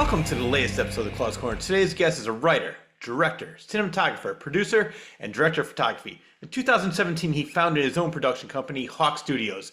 Welcome to the latest episode of the Claus Corner. Today's guest is a writer, director, cinematographer, producer, and director of photography. In 2017, he founded his own production company, Hawk Studios.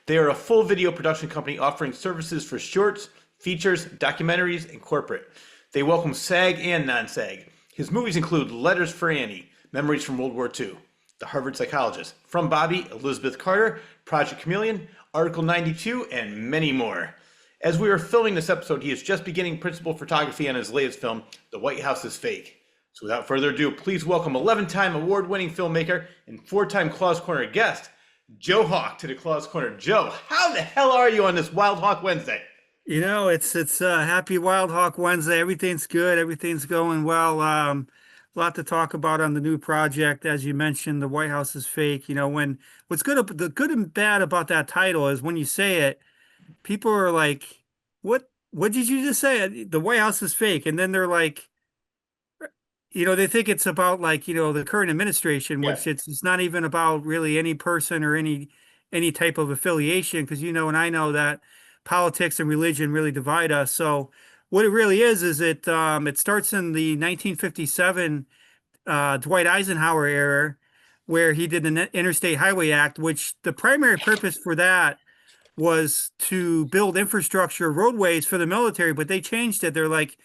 They are a full video production company offering services for shorts, features, documentaries, and corporate. They welcome SAG and non-SAG. His movies include Letters for Annie, Memories from World War II, The Harvard Psychologist, From Bobby, Elizabeth Carter, Project Chameleon, Article 92, and many more. As we are filming this episode, he is just beginning principal photography on his latest film, The White House is Fake. So without further ado, please welcome 11-time award-winning filmmaker and 4-time Claus Corner guest, Joe Hawk, to the Claus Corner. Joe, how the hell are you on this Wild Hawk Wednesday? You know, it's happy Wild Hawk Wednesday. Everything's good. Everything's going well. A lot to talk about on the new project. As you mentioned, The White House is Fake. You know, the good and bad about that title is when you say it, people are like, what did you just say? The White House is fake. And then they're like, they think it's about the current administration, Yeah. which it's not even about really any person or any type of affiliation, because and I know that politics and religion really divide us. So what it really is it starts in the 1957 Dwight Eisenhower era, where he did the Interstate Highway Act, which the primary purpose for that was to build infrastructure roadways for the military, but they changed it. They're like,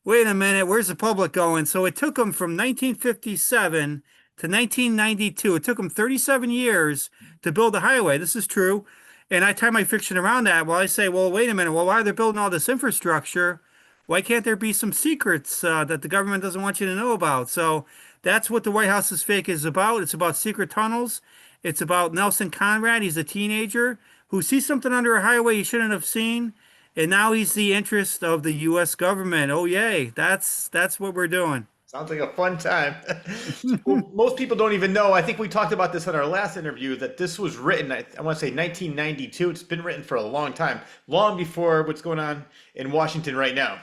wait a minute, where's the public going? So it took them from 1957 to 1992. It took them 37 years to build the highway. This is true. And I tie my fiction around that. Well, I say, well, wait a minute. Well, why are they building all this infrastructure? Why can't there be some secrets that the government doesn't want you to know about? So that's what The White House is Fake is about. It's about secret tunnels. It's about Nelson Conrad. He's a teenager who sees something under a highway he shouldn't have seen, and now he's the interest of the U.S. government. Oh, yay. That's what we're doing. Sounds like a fun time. Well, most people don't even know. I think we talked about this in our last interview, that this was written, I want to say 1992. It's been written for a long time, long before what's going on in Washington right now.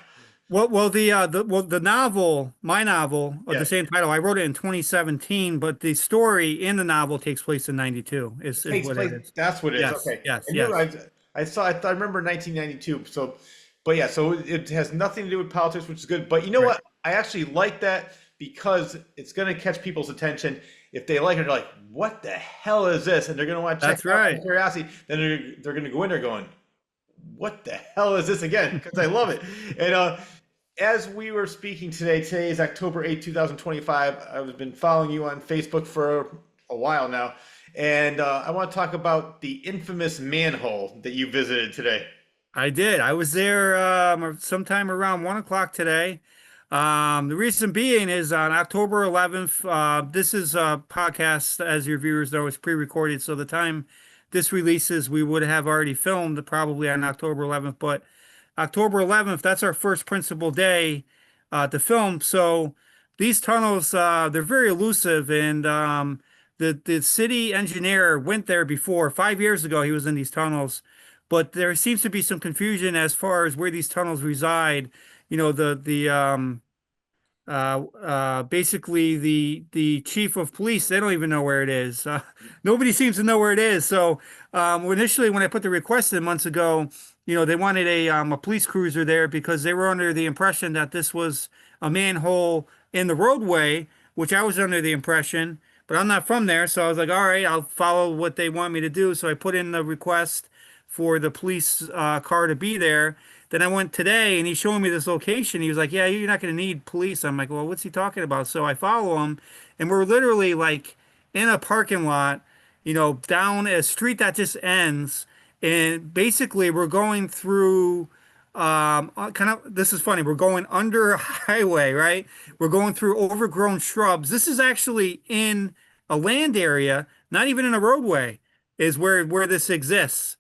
The novel, my novel of Yeah. the same title, I wrote it in 2017, but the story in the novel takes place in 92. Is Takes what place, it is. that's what it is. Yes, Okay. yes, I knew yes. I remember 1992. So, but yeah, so it has nothing to do with politics, which is good. But you know Right. what? I actually like that because it's going to catch people's attention. If they like it, they're like, what the hell is this? And they're going to want to check That's it out out right. of curiosity. Then they're going to go in there going, what the hell is this again? Because I love it. And as we were speaking today is October 8th, 2025. I've been following you on Facebook for a while now. And I want to talk about the infamous manhole that you visited today. I did. I was there sometime around 1 o'clock today. The reason being is on October 11th. This is a podcast, as your viewers know, is pre-recorded. So the time this releases, we would have already filmed probably on October 11th. But October 11th, that's our first principal day to film. So these tunnels, they're very elusive, and the city engineer went there before 5 years ago. He was in these tunnels, but there seems to be some confusion as far as where these tunnels reside. Basically the chief of police, they don't even know where it is. Nobody seems to know where it is. So initially, when I put the request in months ago, they wanted a police cruiser there because they were under the impression that this was a manhole in the roadway, which I was under the impression, but I'm not from there. So I was like, all right, I'll follow what they want me to do. So I put in the request for the police car to be there. Then I went today and he's showing me this location. He was like, yeah, you're not going to need police. I'm like, well, what's he talking about? So I follow him, and we're literally like in a parking lot, down a street that just ends. And basically we're going through this is funny. We're going under a highway, right? We're going through overgrown shrubs. This is actually in a land area, not even in a roadway, is where this exists.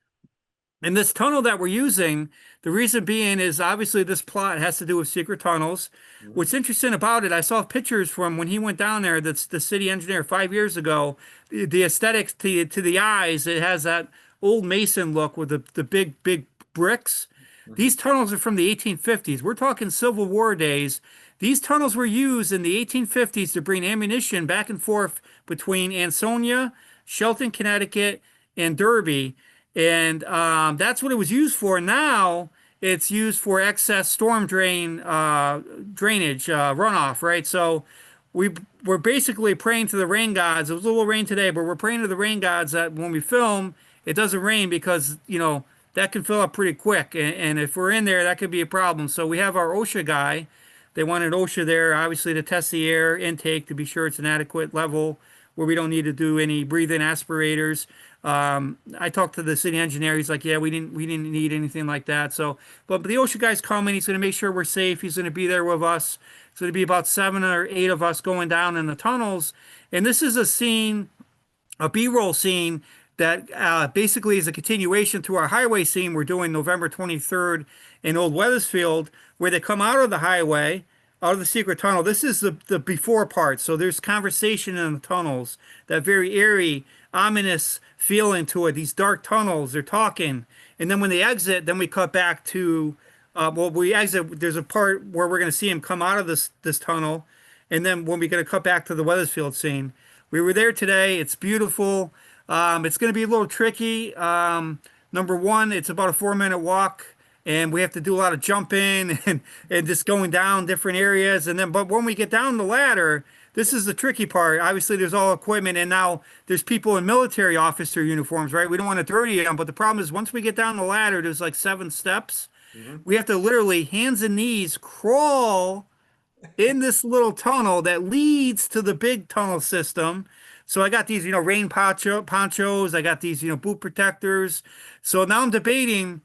And this tunnel that we're using, the reason being is obviously this plot has to do with secret tunnels. What's interesting about it, I saw pictures from when he went down there, that's the city engineer 5 years ago. The aesthetics to the eyes, it has that old Mason look with the big bricks. These tunnels are from the 1850s. We're talking Civil War days. These tunnels were used in the 1850s to bring ammunition back and forth between Ansonia, Shelton, Connecticut, and Derby. And that's what it was used for. Now it's used for excess storm drain drainage runoff, right? So we we're basically praying to the rain gods. It was a little rain today, but we're praying to the rain gods that when we film, it doesn't rain because, that can fill up pretty quick. And if we're in there, that could be a problem. So we have our OSHA guy. They wanted OSHA there, obviously, to test the air intake to be sure it's an adequate level where we don't need to do any breathing aspirators. I talked to the city engineer. He's like, yeah, we didn't need anything like that. So, but the OSHA guy's coming. He's going to make sure we're safe. He's going to be there with us. It's going to be about 7 or 8 of us going down in the tunnels. And this is a scene, a B-roll scene that basically is a continuation to our highway scene we're doing November 23rd in Old Weathersfield, where they come out of the highway, out of the secret tunnel. This is the before part. So there's conversation in the tunnels, that very eerie, ominous feeling to it. These dark tunnels, they're talking. And then when they exit, then we cut back to, we exit, there's a part where we're going to see him come out of this tunnel. And then when we going to cut back to the Weathersfield scene, we were there today. It's beautiful. It's going to be a little tricky. Number one, it's about a 4-minute walk, and we have to do a lot of jumping and just going down different areas. And then, but when we get down the ladder, this is the tricky part. Obviously, there's all equipment, and now there's people in military officer uniforms, right? We don't want to dirty them, but the problem is once we get down the ladder, there's like 7 steps. We have to literally hands and knees crawl in this little tunnel that leads to the big tunnel system. So I got these, rain ponchos. I got these, boot protectors. So now I'm debating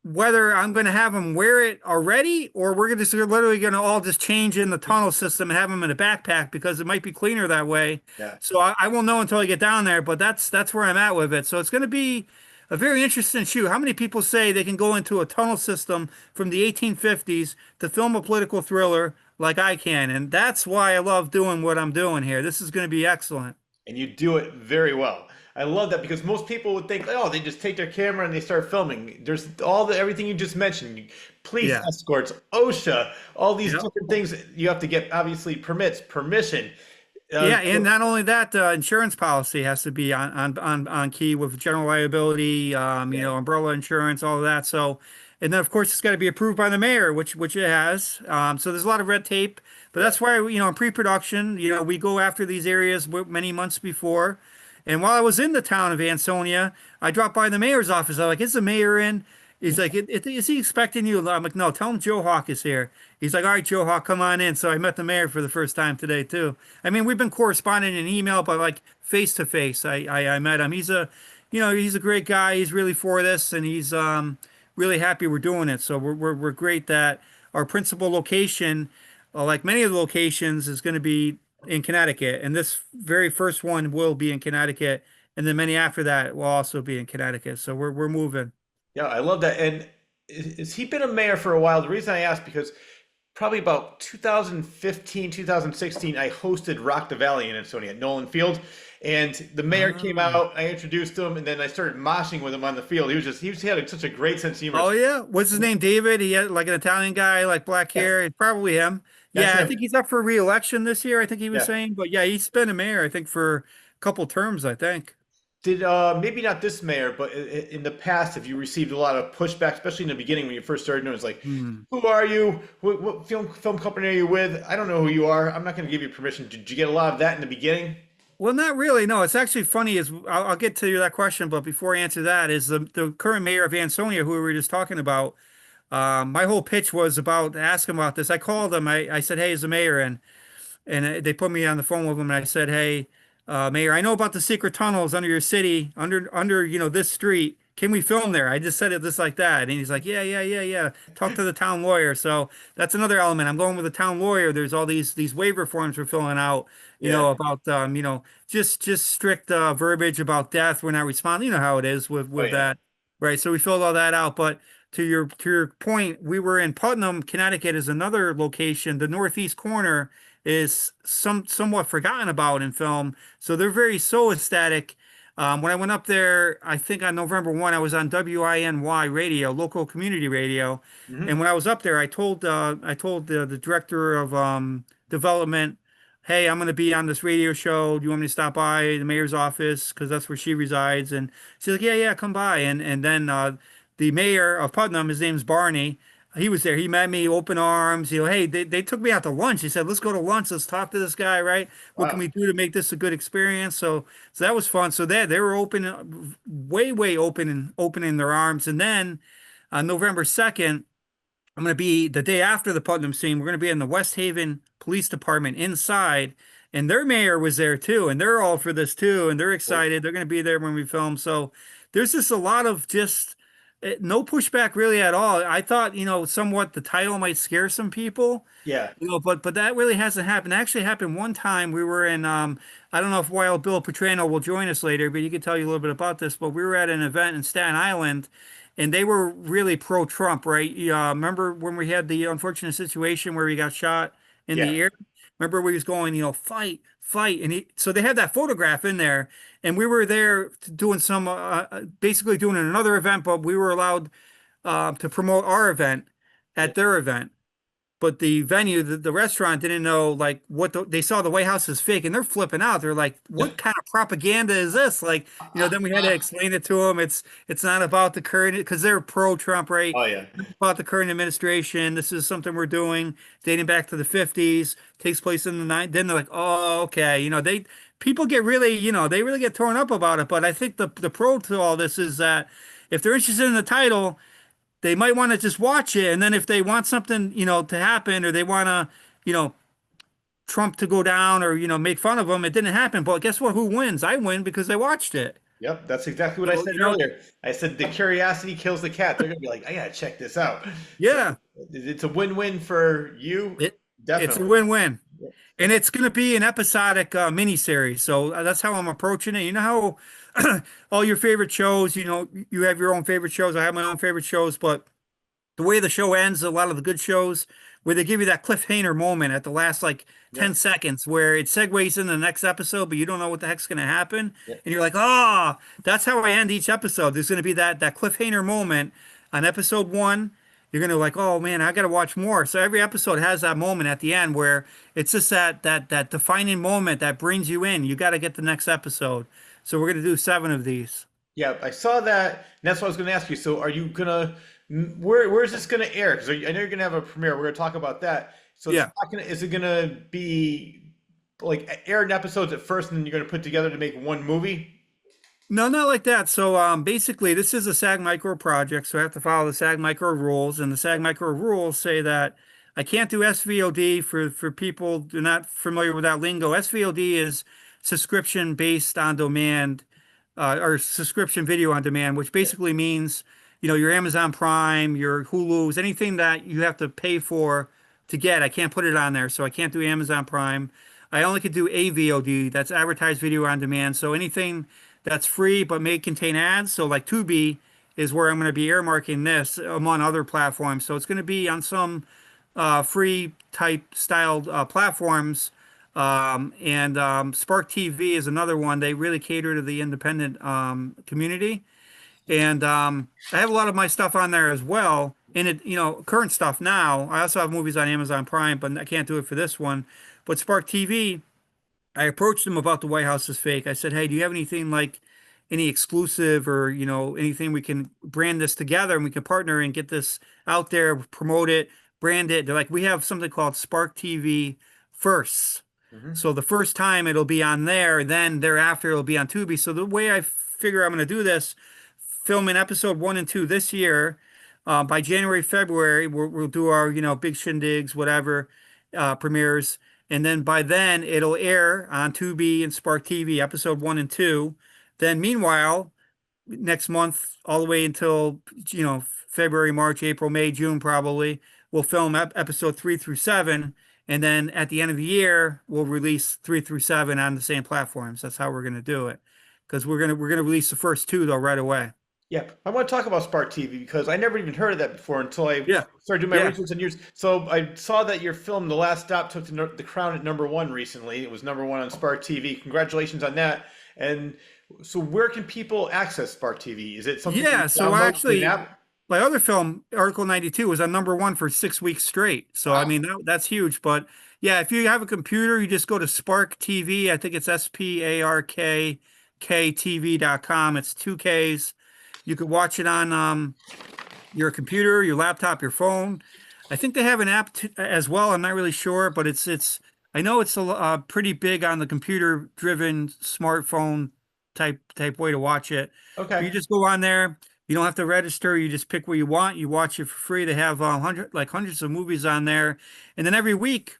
whether I'm going to have them wear it already, or we're literally going to all just change in the tunnel system and have them in a backpack because it might be cleaner that way. Yeah. So I won't know until I get down there, but that's where I'm at with it. So it's going to be a very interesting shoot. How many people say they can go into a tunnel system from the 1850s to film a political thriller like I can? And that's why I love doing what I'm doing here. This is going to be excellent. And you do it very well. I love that because most people would think, oh, they just take their camera and they start filming. There's everything you just mentioned, police Yeah. escorts, OSHA, all these Yep. different things. You have to get obviously permits, permission. Yeah, and not only that, insurance policy has to be on key with general liability, Yeah. umbrella insurance, all of that. So, and then of course it's got to be approved by the mayor, which it has. So there's a lot of red tape, but Yeah. that's why in pre-production, we go after these areas many months before. And while I was in the town of Ansonia, I dropped by the mayor's office. I'm like, "Is the mayor in?" He's like, "Is he expecting you?" I'm like, "No, tell him Joe Hawk is here." He's like, "All right, Joe Hawk, come on in." So I met the mayor for the first time today too. I mean, we've been corresponding in email, but like face to face, I met him. He's a great guy. He's really for this, and he's really happy we're doing it. So we're great that our principal location, like many of the locations, is going to be in Connecticut, and this very first one will be in Connecticut, and then many after that will also be in Connecticut. So we're moving. Yeah, I love that. And has he been a mayor for a while? The reason I asked because probably about 2015, 2016, I hosted Rock the Valley in Ansonia at Nolan Field. And the mayor came Ah. out, I introduced him, and then I started moshing with him on the field. He had such a great sense of humor. Oh yeah, what's his name? David. He had like an Italian guy, like black Yes, hair. It's probably him. that's Yeah, I him. think he's up for re-election this year. I think he was Yeah. saying, but yeah, he's been a mayor. I think for a couple terms. I think. Did maybe not this mayor, but in the past, have you received a lot of pushback, especially in the beginning when you first started doing it? It's like, Hmm. who are you? What film company are you with? I don't know who you are. I'm not going to give you permission. Did you get a lot of that in the beginning? Well, not really. No, it's actually funny. Is I'll get to that question, but before I answer that, is the current mayor of Ansonia, who we were just talking about. My whole pitch was about to ask him about this. I called him. I said, "Hey, is the mayor in?" And they put me on the phone with him, and I said, "Hey, Mayor, I know about the secret tunnels under your city, under this street. Can we film there?" I just said it just like that, and he's like, "Yeah, yeah, yeah, yeah. Talk to the town lawyer." So that's another element. I'm going with the town lawyer. There's all these waiver forms we're filling out, Yeah. about just strict verbiage about death. We're not responding. You know how it is with Oh yeah. that, right? So we filled all that out, but. To your point, we were in Putnam, Connecticut is another location. The northeast corner is somewhat forgotten about in film. So they're very so ecstatic. When I went up there, I think on November 1, I was on WINY radio, local community radio. And Hmm. when I was up there, I told the director of development, "Hey, I'm going to be on this radio show. Do you want me to stop by the mayor's office? Because that's where she resides." And she's like, "Yeah, yeah, come by." And then the mayor of Putnam, his name's Barney. He was there. He met me, open arms. Hey, they took me out to lunch. He said, "Let's go to lunch. Let's talk to this guy, right? What can Wow. we do to make this a good experience?" So that was fun. So they were open, way open and opening their arms. And then on November 2nd, I'm going to be the day after the Putnam scene. We're going to be in the West Haven Police Department inside, and their mayor was there too, and they're all for this too, and they're excited. They're going to be there when we film. So there's just a lot of just no pushback really at all. I thought, somewhat the title might scare some people, Yeah. but that really hasn't happened. It actually happened one time. We were in I don't know if Wild Bill Petrano will join us later, but he could tell you a little bit about this. But we were at an event in Staten Island, and they were really pro-Trump, right? Remember when we had the unfortunate situation where he got shot in Yeah. the air? Remember where he was going, fight, fight, and so they had that photograph in there, and we were there doing some basically doing another event, but we were allowed to promote our event Yeah. at their event. But the venue, the restaurant didn't know like they saw the White House is fake and they're flipping out. They're like, what kind of propaganda is this? Like, then we had to explain it to them. It's not about the current because they're pro-Trump, right? Oh yeah. It's about the current administration. This is something we're doing dating back to the 50s, takes place in the 90s. Then they're like, oh, okay. They people get really, they really get torn up about it. But I think the pro to all this is that if they're interested in the title, they might want to just watch it. And then if they want something, to happen or they want to, Trump to go down or, make fun of him, it didn't happen. But guess what? Who wins? I win because they watched it. Yep. That's exactly what I So, said earlier. I said the curiosity kills the cat. They're gonna be like, I gotta check this out. So yeah, it's a win-win for you, it, it's a definitely. win-win. And it's going to be an episodic miniseries. So that's how I'm approaching it. You know how all your favorite shows, you have your own favorite shows. I have my own favorite shows, but the way the show ends, a lot of the good shows where they give you that cliffhanger moment at the last like Yep. 10 seconds where it segues into the next episode, but you don't know what the heck's going to happen. Yep. And you're like, oh, that's how I end each episode. There's going to be that cliffhanger moment on episode one. You're going to like, oh man, I got to watch more. So every episode has that moment at the end where it's just that defining moment that brings you in. You got to get the next episode. So we're going to do 7 of these. Yeah, I saw that, and that's what I was gonna ask you. So are you gonna where's this gonna air? Because I know you're gonna have a premiere. We're gonna talk about that. So it's Yeah. not gonna is it gonna be like aired episodes at first and then you're gonna put together to make one movie? No, not like that. So basically, this is a SAG Micro project, so I have to follow the SAG Micro rules, and the SAG Micro rules say that I can't do SVOD for people who are not familiar with that lingo. SVOD is subscription based on demand, or subscription video on demand, which Yeah. basically means your Amazon Prime, your Hulu's, anything that you have to pay for to get. I can't put it on there, so I can't do Amazon Prime. I only could do AVOD, that's advertised video on demand. So anything that's free but may contain ads. So like Tubi is where I'm going to be earmarking this among other platforms. So it's going to be on some free type styled platforms. And Spark TV is another one. They really cater to the independent community. And I have a lot of my stuff on there as well. And current stuff now. I also have movies on Amazon Prime, but I can't do it for this one. But Spark TV, I approached them about the White House is fake. I said, "Hey, do you have anything like any exclusive or, anything we can brand this together and we can partner and get this out there, promote it, brand it?" They're like, "We have something called Spark TV First. Hmm. So the first time it'll be on there, then thereafter it'll be on Tubi." So the way I figure I'm going to do this, filming episode 1 and 2 this year, by January, February, we'll do our, big shindigs, whatever, premieres. And then by then it'll air on Tubi and Spark TV, episode 1 and 2. Then meanwhile, next month, all the way until, February, March, April, May, June, probably, we'll film episode 3 through 7. And then at the end of the year, we'll release 3 through 7 on the same platforms. That's how we're going to do it. Because we're gonna release the first 2 though right away. Yeah, I want to talk about Spark TV because I never even heard of that before until I Yeah. started doing my Yeah. research on yours. So I saw that your film, The Last Stop, took the crown at #1 recently. It was #1 on Spark TV. Congratulations on that. And so, where can people access Spark TV? Is it something you Yeah. can So download from the actually, app? my other film, Article 92, was on #1 for 6 weeks straight. So I Wow. mean that's huge. But yeah, if you have a computer, you just go to Spark TV. I think it's SparkKTV.com. It's 2 Ks. You could watch it on your computer, your laptop, your phone. I think they have an app as well. I'm not really sure, but it's I know it's pretty big on the computer-driven smartphone type way to watch it. But Okay. you just go on there. You don't have to register. You just pick what you want. You watch it for free. They have hundreds of movies on there, and then every week,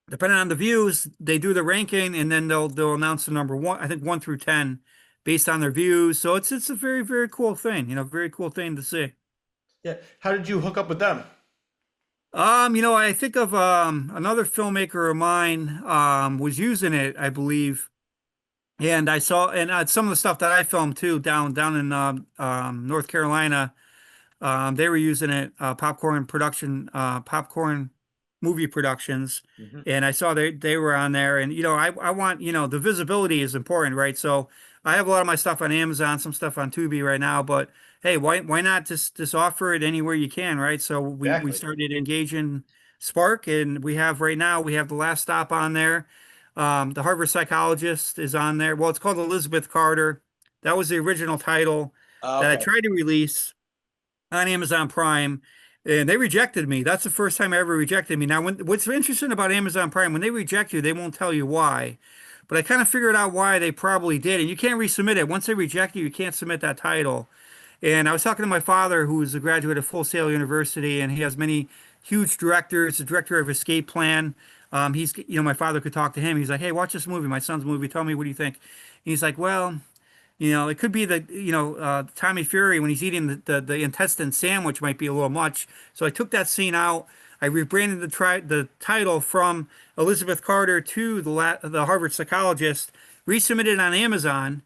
depending on the views, they do the ranking, and then they'll announce the number one. I think 1 through 10, based on their views. So it's a very cool thing. Very cool thing to see. Yeah. How did you hook up with them? I think of another filmmaker of mine was using it, I believe, and I saw and some of the stuff that I filmed too down in North Carolina. They were using it, popcorn movie productions, Hmm. and I saw they were on there. And I want the visibility is important, right? So I have a lot of my stuff on Amazon, some stuff on Tubi right now, but hey, why not just offer it anywhere you can, right? So we Exactly. started engaging Spark, and we have The Last Stop on there. The Harvard Psychologist is on there. Well, it's called Elizabeth Carter. That was the original title that I Okay. tried to release on Amazon Prime, and they rejected me. That's the first time I ever rejected me. Now, what's interesting about Amazon Prime, when they reject you, they won't tell you why. But I kind of figured out why they probably did, and you can't resubmit it. Once they reject you, you can't submit that title. And I was talking to my father, who is a graduate of Full Sail University, and he has many huge directors, the director of Escape Plan. My father could talk to him. He's like, "Hey, watch this movie, my son's movie. Tell me what do you think?" And he's like, "Well, it could be Tommy Fury when he's eating the intestine sandwich might be a little much." So I took that scene out. I rebranded the title from Elizabeth Carter to the Harvard Psychologist, resubmitted on Amazon,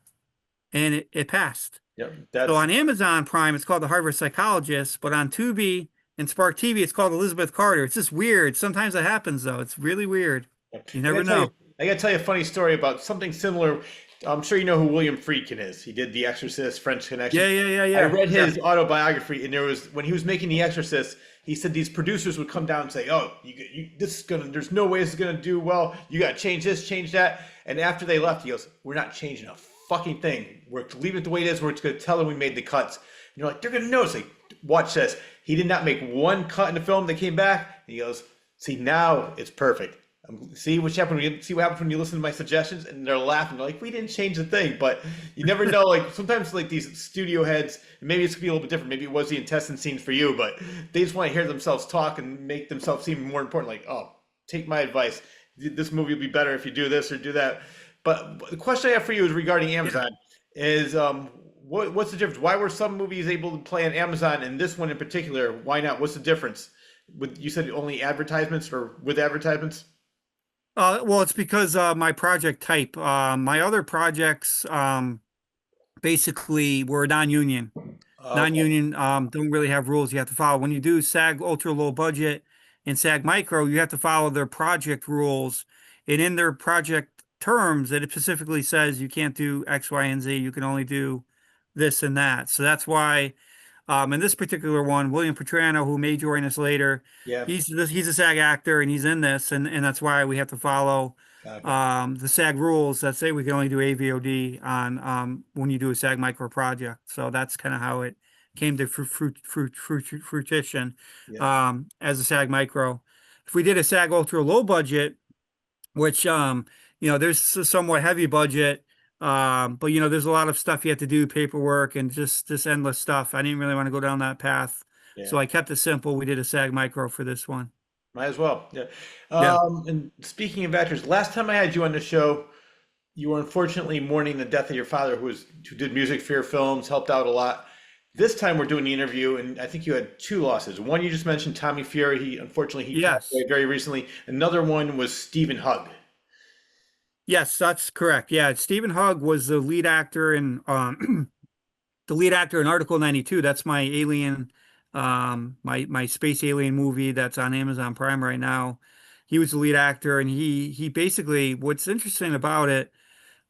and it passed. Yep. So That's on Amazon Prime, it's called the Harvard Psychologist, but on Tubi and Spark TV, it's called Elizabeth Carter. It's just weird. Sometimes it happens though. It's really weird. You I never gotta tell you, know. I gotta tell you a funny story about something similar. I'm sure you know who William Friedkin is. He did The Exorcist, French Connection. Yeah, yeah, yeah, I yeah, read yeah. his autobiography, and there was when he was making The Exorcist, he said these producers would come down and say, "Oh, this is gonna. There's no way this is gonna do well. You gotta change this, change that." And after they left, he goes, "We're not changing a fucking thing. We're leaving it the way it is. We're just gonna tell them we made the cuts." And you're like, "They're gonna notice." Like, watch this. He did not make one cut in the film. They came back, and he goes, "See, now it's perfect." See what happened. See what happens when you listen to my suggestions, and they're laughing. They're like, "We didn't change the thing," but you never know. Like sometimes, like these studio heads, maybe it's gonna be a little bit different. Maybe it was the intestine scene for you, but they just want to hear themselves talk and make themselves seem more important. Like, oh, take my advice. This movie will be better if you do this or do that. But the question I have for you is regarding Yeah. Amazon. Is what's the difference? Why were some movies able to play on Amazon and this one in particular? Why not? What's the difference? With you said only advertisements or with advertisements? Well, it's because my project type. My other projects basically were non-union. Okay. Non-union don't really have rules you have to follow. When you do SAG ultra low budget and SAG micro, you have to follow their project rules. And in their project terms, it specifically says you can't do X, Y, and Z. You can only do this and that. So that's why in this particular one, William Petrano, who may join us later, Yeah. he's a SAG actor and he's in this, and that's why we have to follow Okay. the SAG rules that say we can only do AVOD on when you do a SAG micro project. So that's kind of how it came to fruition Yeah. as a SAG micro. If we did a SAG ultra low budget, which there's a somewhat heavy budget, but there's a lot of stuff you have to do, paperwork and just this endless stuff. I didn't really want to go down that path, Yeah. so I kept it simple. We did a SAG micro for this one. Might as well. Yeah. Yeah. And speaking of actors, last time I had you on the show, you were unfortunately mourning the death of your father, who did music for your films, helped out a lot. This time we're doing the interview, and I think you had two losses. One you just mentioned, Tommy Fury. He passed Yes. away very recently. Another one was Stephen Hugg. Yes, that's correct. Yeah, Stephen Hugg was the lead actor in the lead actor in Article 92. That's my alien, my space alien movie that's on Amazon Prime right now. He was the lead actor, and he basically what's interesting about it.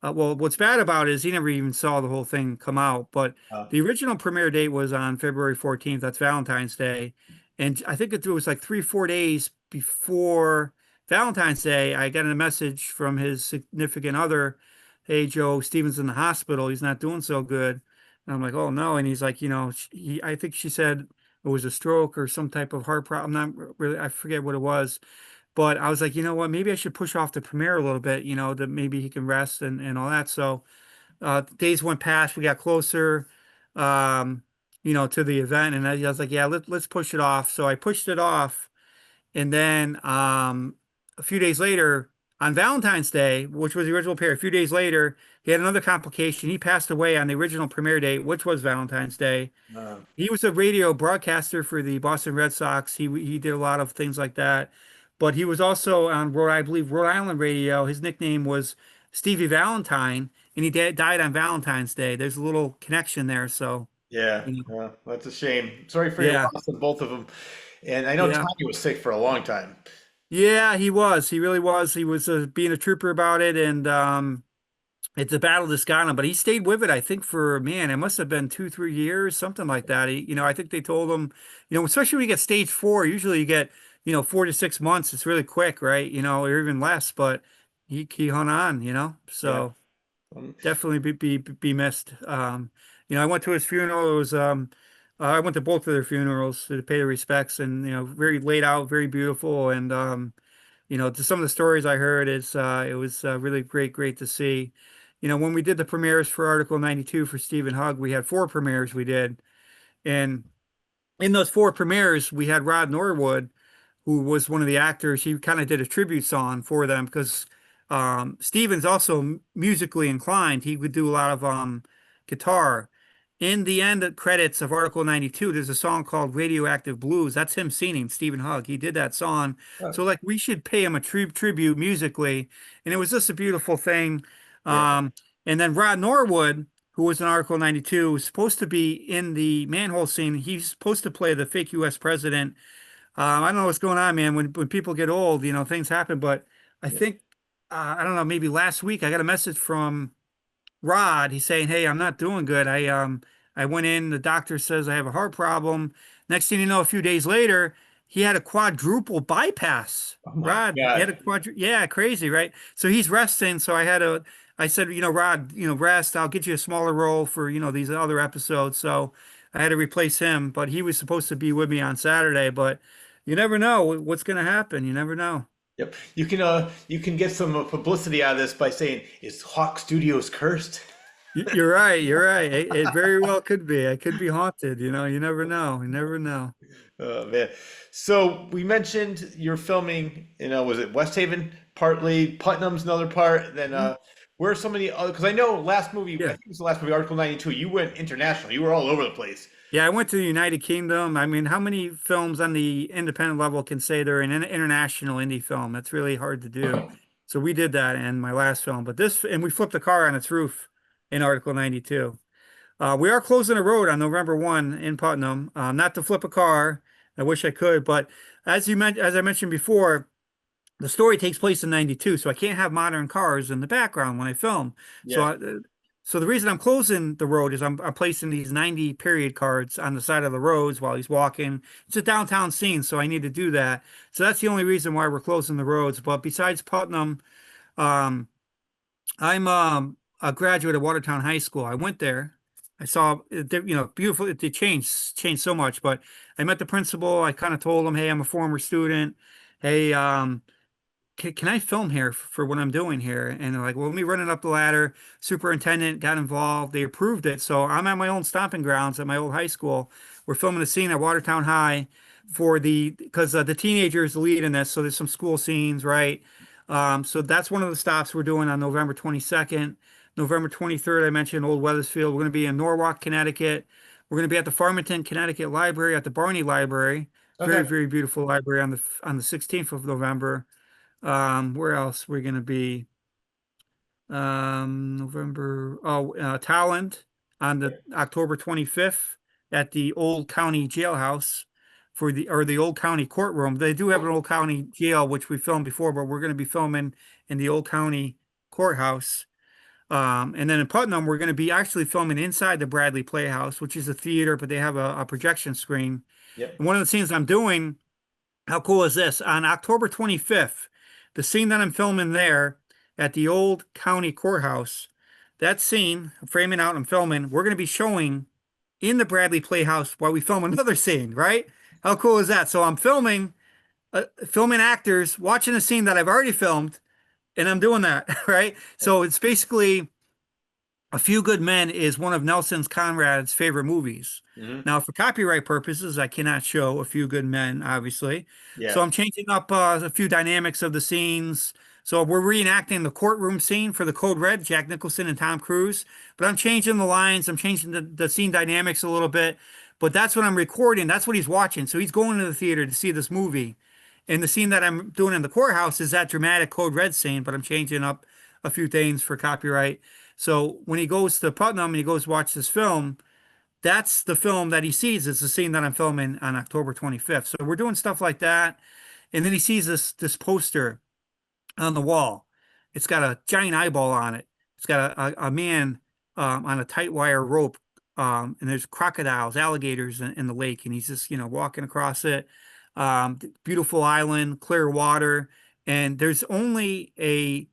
Well, what's bad about it is he never even saw the whole thing come out. But Uh, the original premiere date was on February 14th. That's Valentine's Day. And I think it was like 3, 4 days before Valentine's Day, I got a message from his significant other. Hey, Joe, Steven's in the hospital. He's not doing so good. And I'm like, oh no. And he's like, I think she said it was a stroke or some type of heart problem. I'm not really, I forget what it was. But I was like, you know what, maybe I should push off the premiere a little bit, that maybe he can rest and all that. So days went past, we got closer, um, to the event, and I was like, yeah, let's push it off. So I pushed it off, and then a few days later, on Valentine's Day, which was the original pair, a few days later, he had another complication. He passed away on the original premiere date, which was Valentine's Day. Uh, He was a radio broadcaster for the Boston Red Sox. He did a lot of things like that, but he was also on I believe Rhode Island radio. His nickname was Stevie Valentine, and he died on Valentine's Day. There's a little connection there, so yeah, you know, that's a shame. Sorry for your yeah, loss of both of them. And I know yeah, Tanya was sick for a long time. yeah. He was. He really was. He was being a trooper about it, and it's a battle that's got him, but he stayed with it, I think, for man, it must have been 2, 3 years, something like that. I think they told him, especially when you get stage four, usually you get, 4 to 6 months. It's really quick, right? Or even less, but he hung on, Yeah. so Um, definitely be missed. I went to his funeral. It was I went to both of their funerals to pay the respects, and very laid out, very beautiful, and to some of the stories I heard, it was really great to see. When we did the premieres for Article 92 for Stephen Hugg, we had four premieres we did. And in those four premieres, we had Rod Norwood, who was one of the actors. He kind of did a tribute song for them because Stephen's also musically inclined. He would do a lot of guitar. In the end credits of Article 92, there's a song called Radioactive Blues. That's him singing, Stephen Hugg. He did that song. oh, So, like, we should pay him a tribute musically. And it was just a beautiful thing. yeah. Um, and then Rod Norwood, who was in Article 92, was supposed to be in the manhole scene. He's supposed to play the fake U.S. president. I don't know what's going on, man. When people get old, things happen. But I Yeah. think I don't know. Maybe last week I got a message from Rod. He's saying, "Hey, I'm not doing good. I went in. The doctor says I have a heart problem." Next thing you know, a few days later, he had a quadruple bypass. Oh my Rod, he had God. a yeah, crazy, right? So he's resting. So I said, Rod, rest. I'll get you a smaller role for these other episodes. So I had to replace him, but he was supposed to be with me on Saturday. But you never know what's going to happen. You never know. Yep. You can get some publicity out of this by saying, "Is Hawk Studios cursed?" You're right. You're right. It very well could be. I could be haunted. You never know. You never know. Oh man. So we mentioned you're filming, was it West Haven partly, Putnam's another part, then Mhm. where are some of the other, because I know last movie, I Yeah. think it was the last movie, Article 92, you went international. You were all over the place. Yeah. I went to the United Kingdom. I mean, how many films on the independent level can say they're an international indie film? That's really hard to do. So we did that in my last film, and we flipped a car on its roof in Article 92. We are closing a road on November 1 in Putnam. Not to flip a car. I wish I could, but as I mentioned before, the story takes place in 92, so I can't have modern cars in the background when I film. So, Yeah. so the reason I'm closing the road is I'm placing these 90 period cards on the side of the roads while he's walking. It's a downtown scene, so I need to do that. So that's the only reason why we're closing the roads. But besides Putnam, um, I'm a graduate of Watertown High School. I went there. I saw, beautiful. It changed so much. But I met the principal. I kind of told him, "Hey, I'm a former student. Hey, can I film here for what I'm doing here?" And they're like, "Well, let me run it up the ladder." Superintendent got involved. They approved it. So I'm at my own stomping grounds at my old high school. We're filming a scene at Watertown High because the teenager is the lead in this. So there's some school scenes, right? So that's one of the stops we're doing on November 22nd. November 23rd, I mentioned Old Weathersfield. We're going to be in Norwalk, Connecticut. We're going to be at the Farmington, Connecticut Library at the Barney Library. Okay. Very beautiful library on the 16th of November. Where else we're gonna be? November. Oh, Talent on the October 25th at the Old County Jailhouse or the Old County Courtroom. They do have an Old County Jail, which we filmed before, but we're gonna be filming in the Old County Courthouse. And then in Putnam, we're gonna be actually filming inside the Bradley Playhouse, which is a theater, but they have a projection screen. Yep. And one of the scenes I'm doing, how cool is this? On October 25th, the scene that I'm filming there at the old county courthouse, that scene, framing out and filming, we're going to be showing in the Bradley Playhouse while we film another scene, right? How cool is that? So I'm filming actors watching a scene that I've already filmed, and I'm doing that, right? So it's basically A Few Good Men is one of Nelson Conrad's favorite movies. Hmm. Now, for copyright purposes, I cannot show A Few Good Men, obviously. Yeah. So I'm changing up a few dynamics of the scenes. So we're reenacting the courtroom scene for the Code Red, Jack Nicholson and Tom Cruise. But I'm changing the lines. I'm changing the scene dynamics a little bit. But that's what I'm recording. That's what he's watching. So he's going to the theater to see this movie. And the scene that I'm doing in the courthouse is that dramatic Code Red scene, but I'm changing up a few things for copyright. So when he goes to Putnam and he goes to watch this film, that's the film that he sees. It's the scene that I'm filming on October 25th. So we're doing stuff like that. And then he sees this poster on the wall. It's got a giant eyeball on it. It's got a man on a tight wire rope, and there's crocodiles, alligators in the lake, and he's just walking across it. Beautiful island, clear water, and there's only a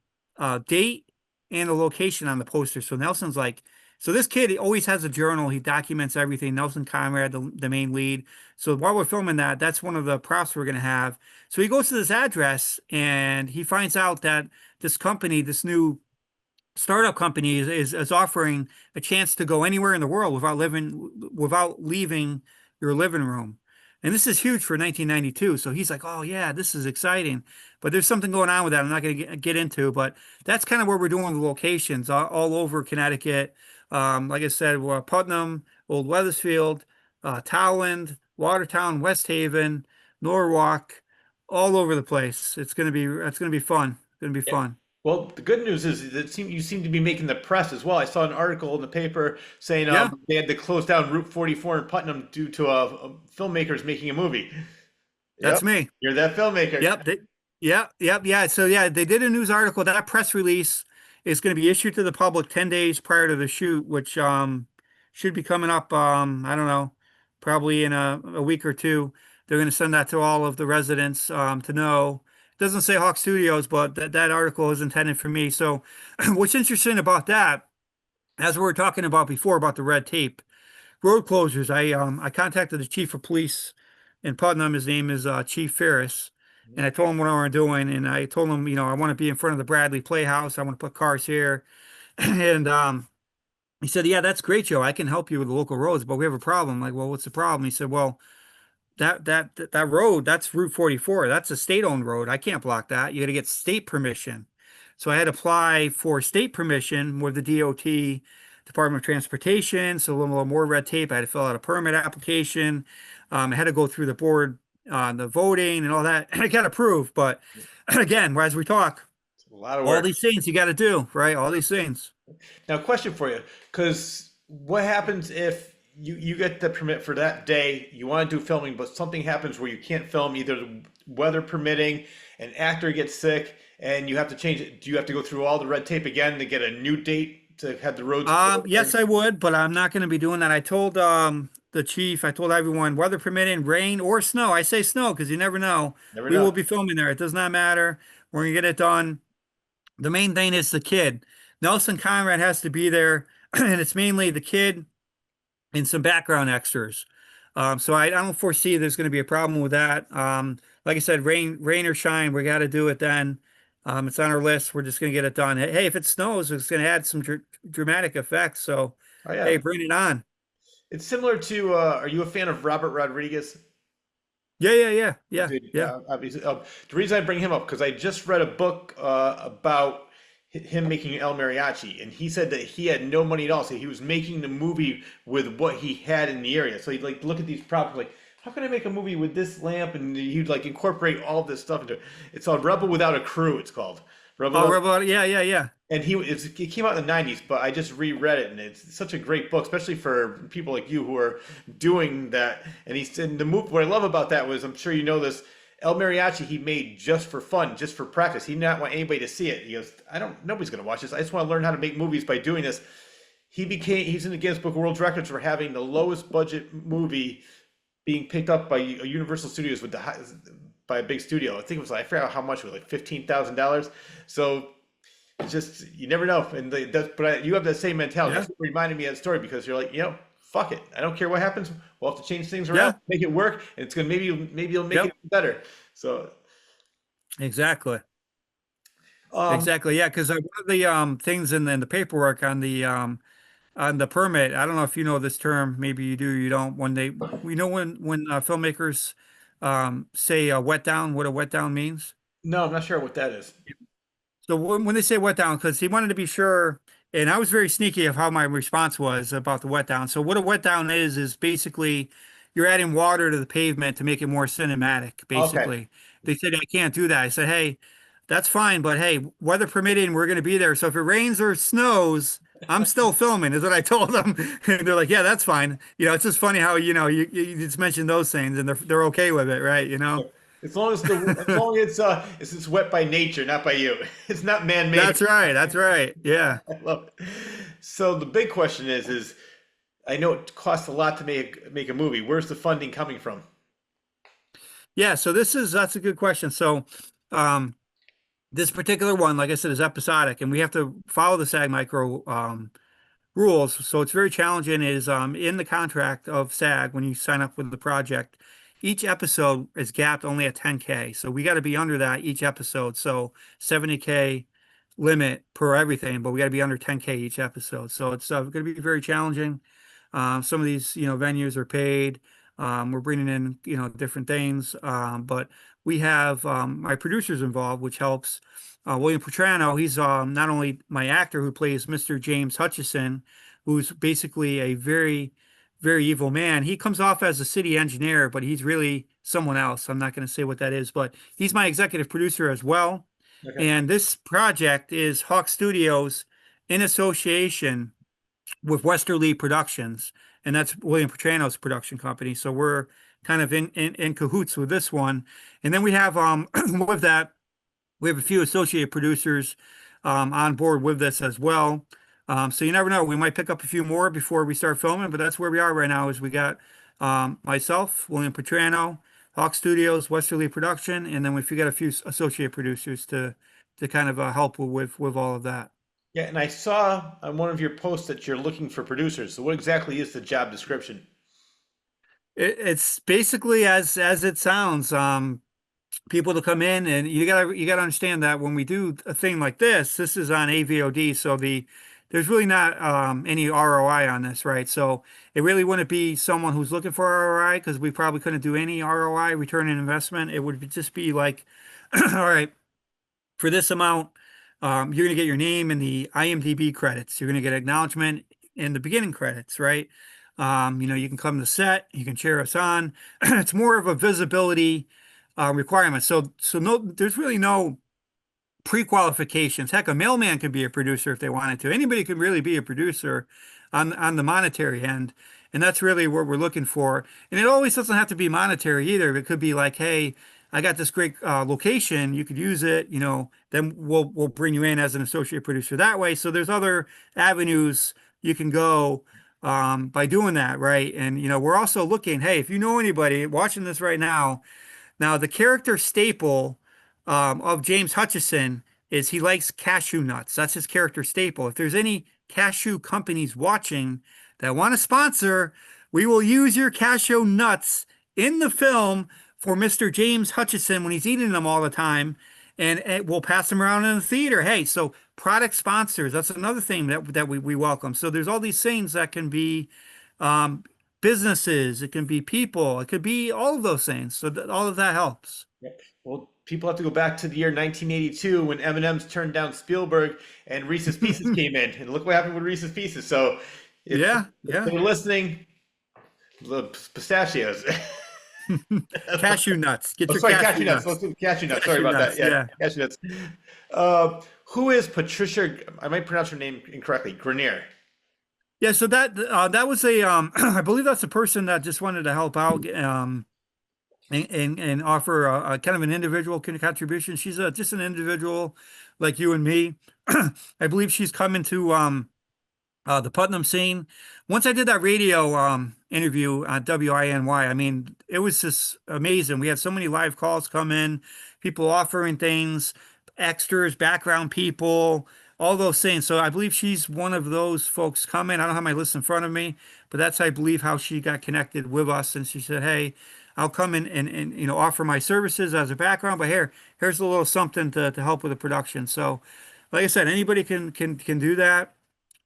date and a location on the poster. So Nelson's like, so this kid always has a journal. He documents everything. Nelson Conrad, the main lead. So while we're filming that, that's one of the props we're going to have. So he goes to this address and he finds out that this company, this new startup company is offering a chance to go anywhere in the world without leaving your living room. And this is huge for 1992. So he's like, oh yeah, this is exciting. But there's something going on with that I'm not going to get into. But that's kind of where we're doing the locations all over Connecticut. Like I said, we're Putnam, Old Weathersfield, Towland, Watertown, West Haven, Norwalk, all over the place. It's gonna be fun. It's gonna be Yeah. fun. Well, the good news is that you seem to be making the press as well. I saw an article in the paper saying Yeah. they had to close down Route 44 in Putnam due to filmmakers making a movie. Yep, That's me. you're that filmmaker. Yep. Yeah. So yeah, they did a news article. That press release is going to be issued to the public 10 days prior to the shoot, which should be coming up I don't know, probably in a week or two. They're going to send that to all of the residents to know. It doesn't say Hawk Studios, but that article is intended for me. So what's interesting about that, as we were talking about before about the red tape, road closures. I contacted the chief of police in Putnam. His name is Chief Ferris, and I told him what I want doing, and I told him, I want to be in front of the Bradley Playhouse. I want to put cars here, and he said, "Yeah, that's great, Joe. I can help you with the local roads, but we have a problem." I'm like, well, what's the problem? He said, "Well, that road, that's Route 44. That's a state-owned road. I can't block that. You got to get state permission." So I had to apply for state permission with the DOT, Department of Transportation. So a little more red tape. I had to fill out a permit application. I had to go through the board, the voting and all that. I got approved. But again, as we talk, It's a lot of all work. these things you got to do, right? All these things. Now, question for you, because what happens if you get the permit for that day, you want to do filming, but something happens where you can't film, either weather permitting, an actor gets sick, and you have to change it. Do you have to go through all the red tape again to get a new date to have the roads Yes, closed? I would, but I'm not going to be doing that. I told the chief, I told everyone, weather permitting, rain or snow. I say snow because you never know. Never We know. will be filming there. It does not matter. We're gonna get it done. The main thing is the kid. Nelson Conrad has to be there, and it's mainly the kid and some background extras. So I don't foresee there's going to be a problem with that. Like I said, rain or shine, we got to do it then. It's on our list. We're just going to get it done. Hey, if it snows, it's going to add some dramatic effects. So, Oh hey, yeah. bring it on. It's similar to, are you a fan of Robert Rodriguez? Dude, Yeah. obviously, the reason I bring him up because I just read a book about him making El Mariachi, and he said that he had no money at all, so he was making the movie with what he had in the area. So he'd like look at these props, like, how can I make a movie with this lamp? And he'd like incorporate all this stuff into it. It's called Rebel Without a Crew. It's called Oh, Rebel. Rebel, yeah. And it came out in the 90s, but I just reread it, and it's such a great book, especially for people like you who are doing that. And he said the movie, what I love about that was, I'm sure you know this, El Mariachi he made just for fun, just for practice. He did not want anybody to see it. He goes, nobody's going to watch this. I just want to learn how to make movies by doing this. He's in the Guinness Book of World Records for having the lowest budget movie being picked up by Universal Studios by a big studio. I think it was like, I forgot how much it was, like $15,000. So It's just you never know, and you have that same mentality. Yeah. That's what reminded me of that story because you're like, fuck it, I don't care what happens. We'll have to change things around, Yeah. make it work, and it's gonna maybe it'll make it Yep. better. So, Exactly. um, Exactly. Yeah. Because one of the things in the paperwork on the permit, I don't know if you know this term. Maybe you do. You don't. We know when filmmakers say wet down, what a wet down means. no, I'm not sure what that is. So when they say wet down, because he wanted to be sure, and I was very sneaky of how my response was about the wet down. So what a wet down is basically you're adding water to the pavement to make it more cinematic, Okay. basically. They said I can't do that. I said, hey, that's fine, but hey, weather permitting, we're going to be there. So if it rains or snows, I'm still filming, is what I told them. And they're like, yeah, that's fine. It's just funny how, you just mentioned those things and they're okay with it, right? As long as it's wet by nature, not by you. It's not man-made. That's right. That's right. Yeah. I love it. So the big question is I know it costs a lot to make a movie. Where's the funding coming from? Yeah, so that's a good question. So, um, this particular one, like I said, is episodic, and we have to follow the SAG Micro rules. So it's very challenging. Is in the contract of SAG when you sign up with the project, each episode is gapped only at 10K. So we got to be under that each episode. So 70K limit per everything, but we got to be under 10K each episode. So it's going to be very challenging. Some of these, venues are paid. We're bringing in, different things. But we have my producers involved, which helps. William Petrano, he's not only my actor who plays Mr. James Hutchison, who's basically a very, very evil man. He comes off as a city engineer, but he's really someone else. I'm not going to say what that is, but he's my executive producer as well. Okay. And this project is Hawk Studios in association with Westerly Productions, and that's William Petrano's production company. So we're kind of in cahoots with this one. And then we have with that, we have a few associate producers on board with this as well. So you never know. We might pick up a few more before we start filming, but that's where we are right now. Is we got myself, William Petrano, Hawk Studios, Westerly Production, and then we got a few associate producers to kind of help with all of that. Yeah, and I saw on one of your posts that you're looking for producers. So what exactly is the job description? It's basically as it sounds. People to come in, and you gotta understand that when we do a thing like this is on AVOD, so there's really not any ROI on this, right? So it really wouldn't be someone who's looking for ROI because we probably couldn't do any ROI, return on investment. It would just be like, all right, for this amount, you're going to get your name in the IMDb credits. You're going to get acknowledgement in the beginning credits, right? You can come to set, you can cheer us on. It's more of a visibility requirement. So no, there's really no pre-qualifications. Heck, a mailman could be a producer if they wanted to. Anybody can really be a producer on the monetary end. And that's really what we're looking for. And it always doesn't have to be monetary either. It could be like, hey, I got this great location, you could use it, then we'll bring you in as an associate producer that way. So there's other avenues you can go by doing that, right? And we're also looking, hey, if you know anybody watching this right now, the character staple of James Hutchison is he likes cashew nuts. That's his character staple. If there's any cashew companies watching that want to sponsor, we will use your cashew nuts in the film for Mr. James Hutchison when he's eating them all the time, and we'll pass them around in the theater. Hey, so product sponsors, that's another thing that we welcome. So there's all these things that can be um, businesses, it can be people, it could be all of those things. So all of that helps. Yep. Well, people have to go back to the year 1982 when M&M's turned down Spielberg and Reese's Pieces came in, and look what happened with Reese's Pieces. So Yeah, if yeah. they're listening, the pistachios. Cashew nuts. Get Oh, your sorry, cashew cashew nuts. nuts. Cashew nuts. Sorry Cashew about that. nuts. Yeah, Yeah. cashew nuts. Who is Patricia? I might pronounce her name incorrectly. Grenier. Yeah, so that was a I believe that's a person that just wanted to help out and offer a kind of an individual contribution. She's just an individual like you and me. I believe she's coming to the Putnam scene. Once I did that radio interview on WINY, I mean, it was just amazing. We had so many live calls come in, people offering things, extras, background people. all those things. So I believe she's one of those folks coming. I don't have my list in front of me, but that's, I believe, how she got connected with us. And she said, "Hey, I'll come in and offer my services as a background, but here's a little something to help with the production." So, like I said, anybody can do that.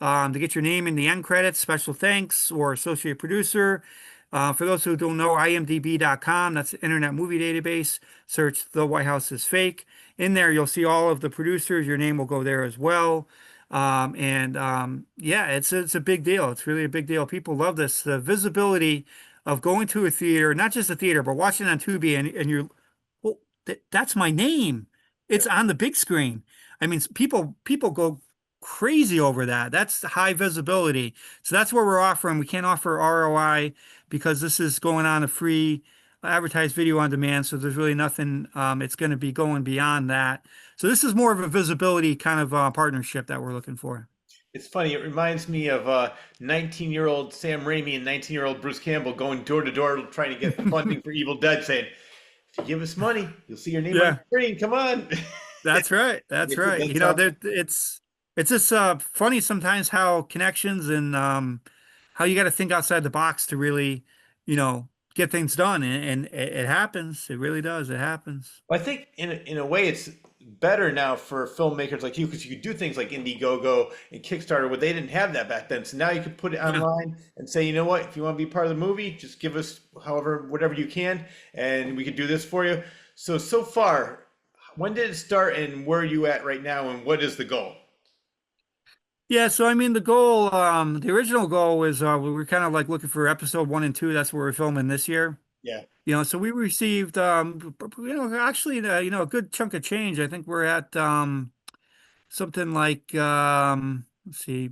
To get your name in the end credits, special thanks, or associate producer. For those who don't know, imdb.com, that's the Internet Movie Database. Search The White House is Fake. In there, you'll see all of the producers. Your name will go there as well. Yeah, it's a big deal. It's really a big deal. People love this. The visibility of going to a theater, not just a theater, but watching on Tubi, and you're, well, that's my name. Yeah. It's on the big screen. I mean, people go crazy over that. That's high visibility. So that's what we're offering. We can't offer ROI because this is going on a free advertised video on demand. So there's really nothing, it's going to be going beyond that. So this is more of a visibility kind of partnership that we're looking for. It's funny. It reminds me of 19-year-old Sam Raimi and 19-year-old Bruce Campbell going door to door trying to get funding for Evil Dead, saying, "If you give us money, you'll see your name on Yeah, the screen. Come on." that's right. That's right. That's how. It's just funny sometimes how connections and how you got to think outside the box to really, get things done. And it happens. It really does. It happens. Well, I think in a way it's better now for filmmakers like you because you could do things like Indiegogo and Kickstarter where they didn't have that back then. So now you can put it Yeah. online and say, you know what, if you want to be part of the movie, just give us however whatever you can, and we could do this for you. So far, when did it start, and where are you at right now, and what is the goal? Yeah, so I mean the goal, the original goal was we were kind of like looking for episode 1 and 2. That's what we're filming this year. Yeah, So we received actually a good chunk of change. I think we're at something like let's see,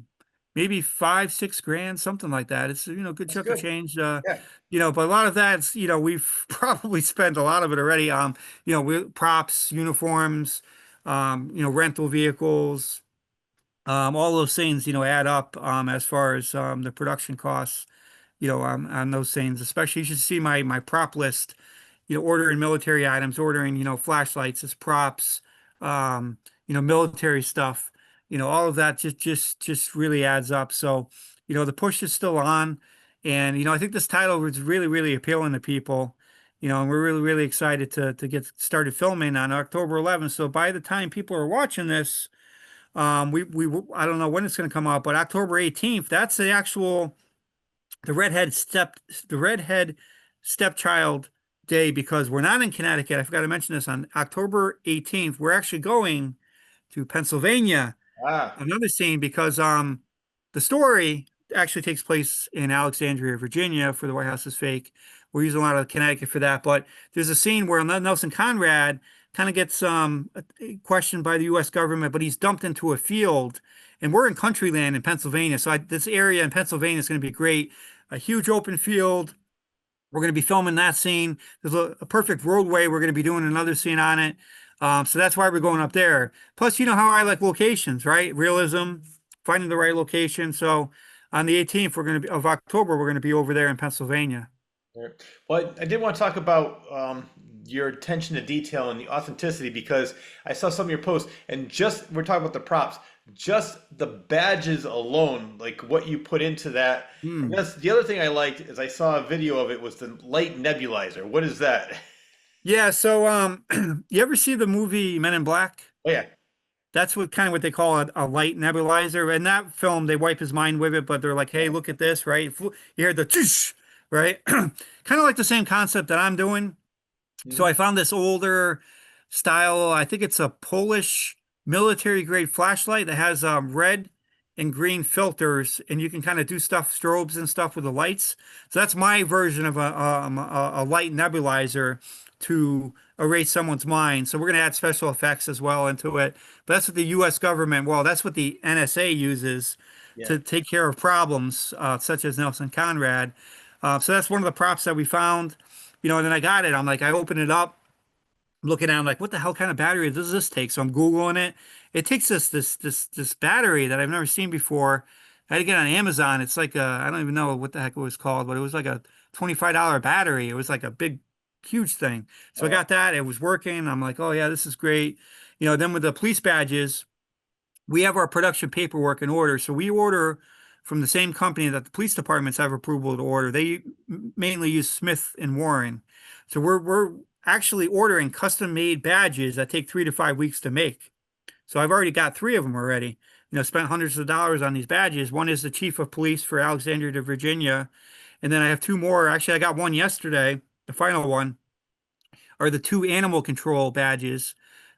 maybe 5, 6 grand, something like that. It's a good that's chunk of good. change. Yeah. But a lot of that's we've probably spent a lot of it already. Props, uniforms, rental vehicles, all those things add up as far as the production costs on those things. Especially, you should see my prop list. Ordering military items, ordering flashlights as props, military stuff. All of that just really adds up. So the push is still on, and I think this title was really appealing to people. And we're really excited to get started filming on October 11th. So by the time people are watching this, we I don't know when it's going to come out, but October 18th, that's the actual the redhead step the redhead stepchild day, because we're not in Connecticut. I forgot to mention this. On October 18th, we're actually going to Pennsylvania, Ah, another scene, because the story actually takes place in Alexandria, Virginia, for The White House is Fake. We're using a lot of Connecticut for that, but there's a scene where Nelson Conrad kind of gets questioned by the U.S. government, but he's dumped into a field, and we're in country land in Pennsylvania. So this area in Pennsylvania is going to be great. A huge open field. We're going to be filming that scene. There's a perfect roadway. We're going to be doing another scene on it. So that's why we're going up there. Plus, you know how I like locations, right? Realism, finding the right location. So on the 18th, of October, we're going to be over there in Pennsylvania. yeah. Well, I did want to talk about your attention to detail and the authenticity because I saw some of your posts, and just we're talking about the props, just the badges alone, like what you put into that. I Hmm. guess the other thing I liked is I saw a video of it was the light nebulizer. What is that? Yeah. So, you ever see the movie Men in Black? Oh yeah, That's what they call a light nebulizer. In that film, they wipe his mind with it, but they're like, "Hey, look at this!" Right? You hear the tsh, right? Kind of like the same concept that I'm doing. So mhm, I found this older style. I think it's a Polish military grade flashlight that has red and green filters, and you can kind of do stuff, strobes and stuff with the lights. So that's my version of a light nebulizer to erase someone's mind. So we're going to add special effects as well into it. But that's what the U.S. government, well, that's what the NSA uses yeah. to take care of problems such as Nelson Conrad. So that's one of the props that we found. And then I got it. I'm like, I open it up, looking at it, I'm like, what the hell kind of battery does this take? So I'm Googling it. It takes this battery that I've never seen before. I had to get it on Amazon. It's like I don't even know what the heck it was called, but it was like a $25 battery. It was like a big, huge thing. So I Oh, got that. It was working. I'm like, oh yeah, this is great. Then with the police badges, we have our production paperwork in order. So we order from the same company that the police departments have approval to order. They mainly use Smith and Warren. So we're actually ordering custom made badges that take 3 to 5 weeks to make. So I've already got three of them already. Spent hundreds of dollars on these badges. One is the chief of police for Alexandria to Virginia. And then I have two more. Actually, I got one yesterday, the final one, are the two animal control badges,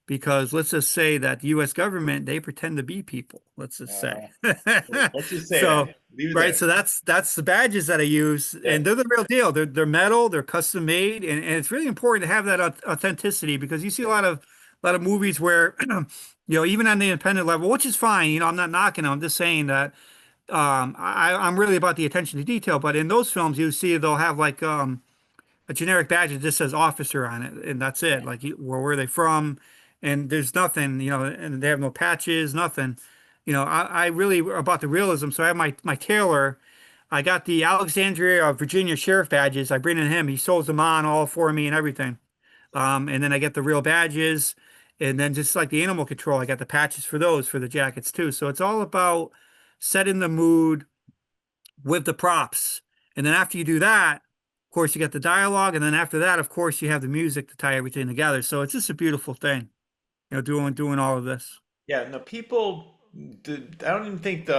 because let's just say that the U.S. government, they pretend to be people, let's just Uh, say. let's just say So, that. Leave it right, there. so that's the badges that I use, Yeah. and they're the real deal. They're metal, they're custom made, and it's really important to have that authenticity, because you see a lot of movies where even on the independent level, which is fine. I'm not knocking them. I'm just saying that I'm really about the attention to detail. But in those films, you see they'll have like a generic badge that just says officer on it, and that's it. Like, where are they from? And there's nothing, and they have no patches, nothing. I really about the realism. So I have my tailor. I got the Alexandria, Virginia sheriff badges. I bring in him. He sews them on all for me and everything. And then I get the real badges, and then just like the animal control, I got the patches for those for the jackets too. So it's all about setting the mood with the props. And then after you do that, of course, you got the dialogue. And then after that, of course, you have the music to tie everything together. So it's just a beautiful thing, doing all of this. Yeah, no, people, I don't even think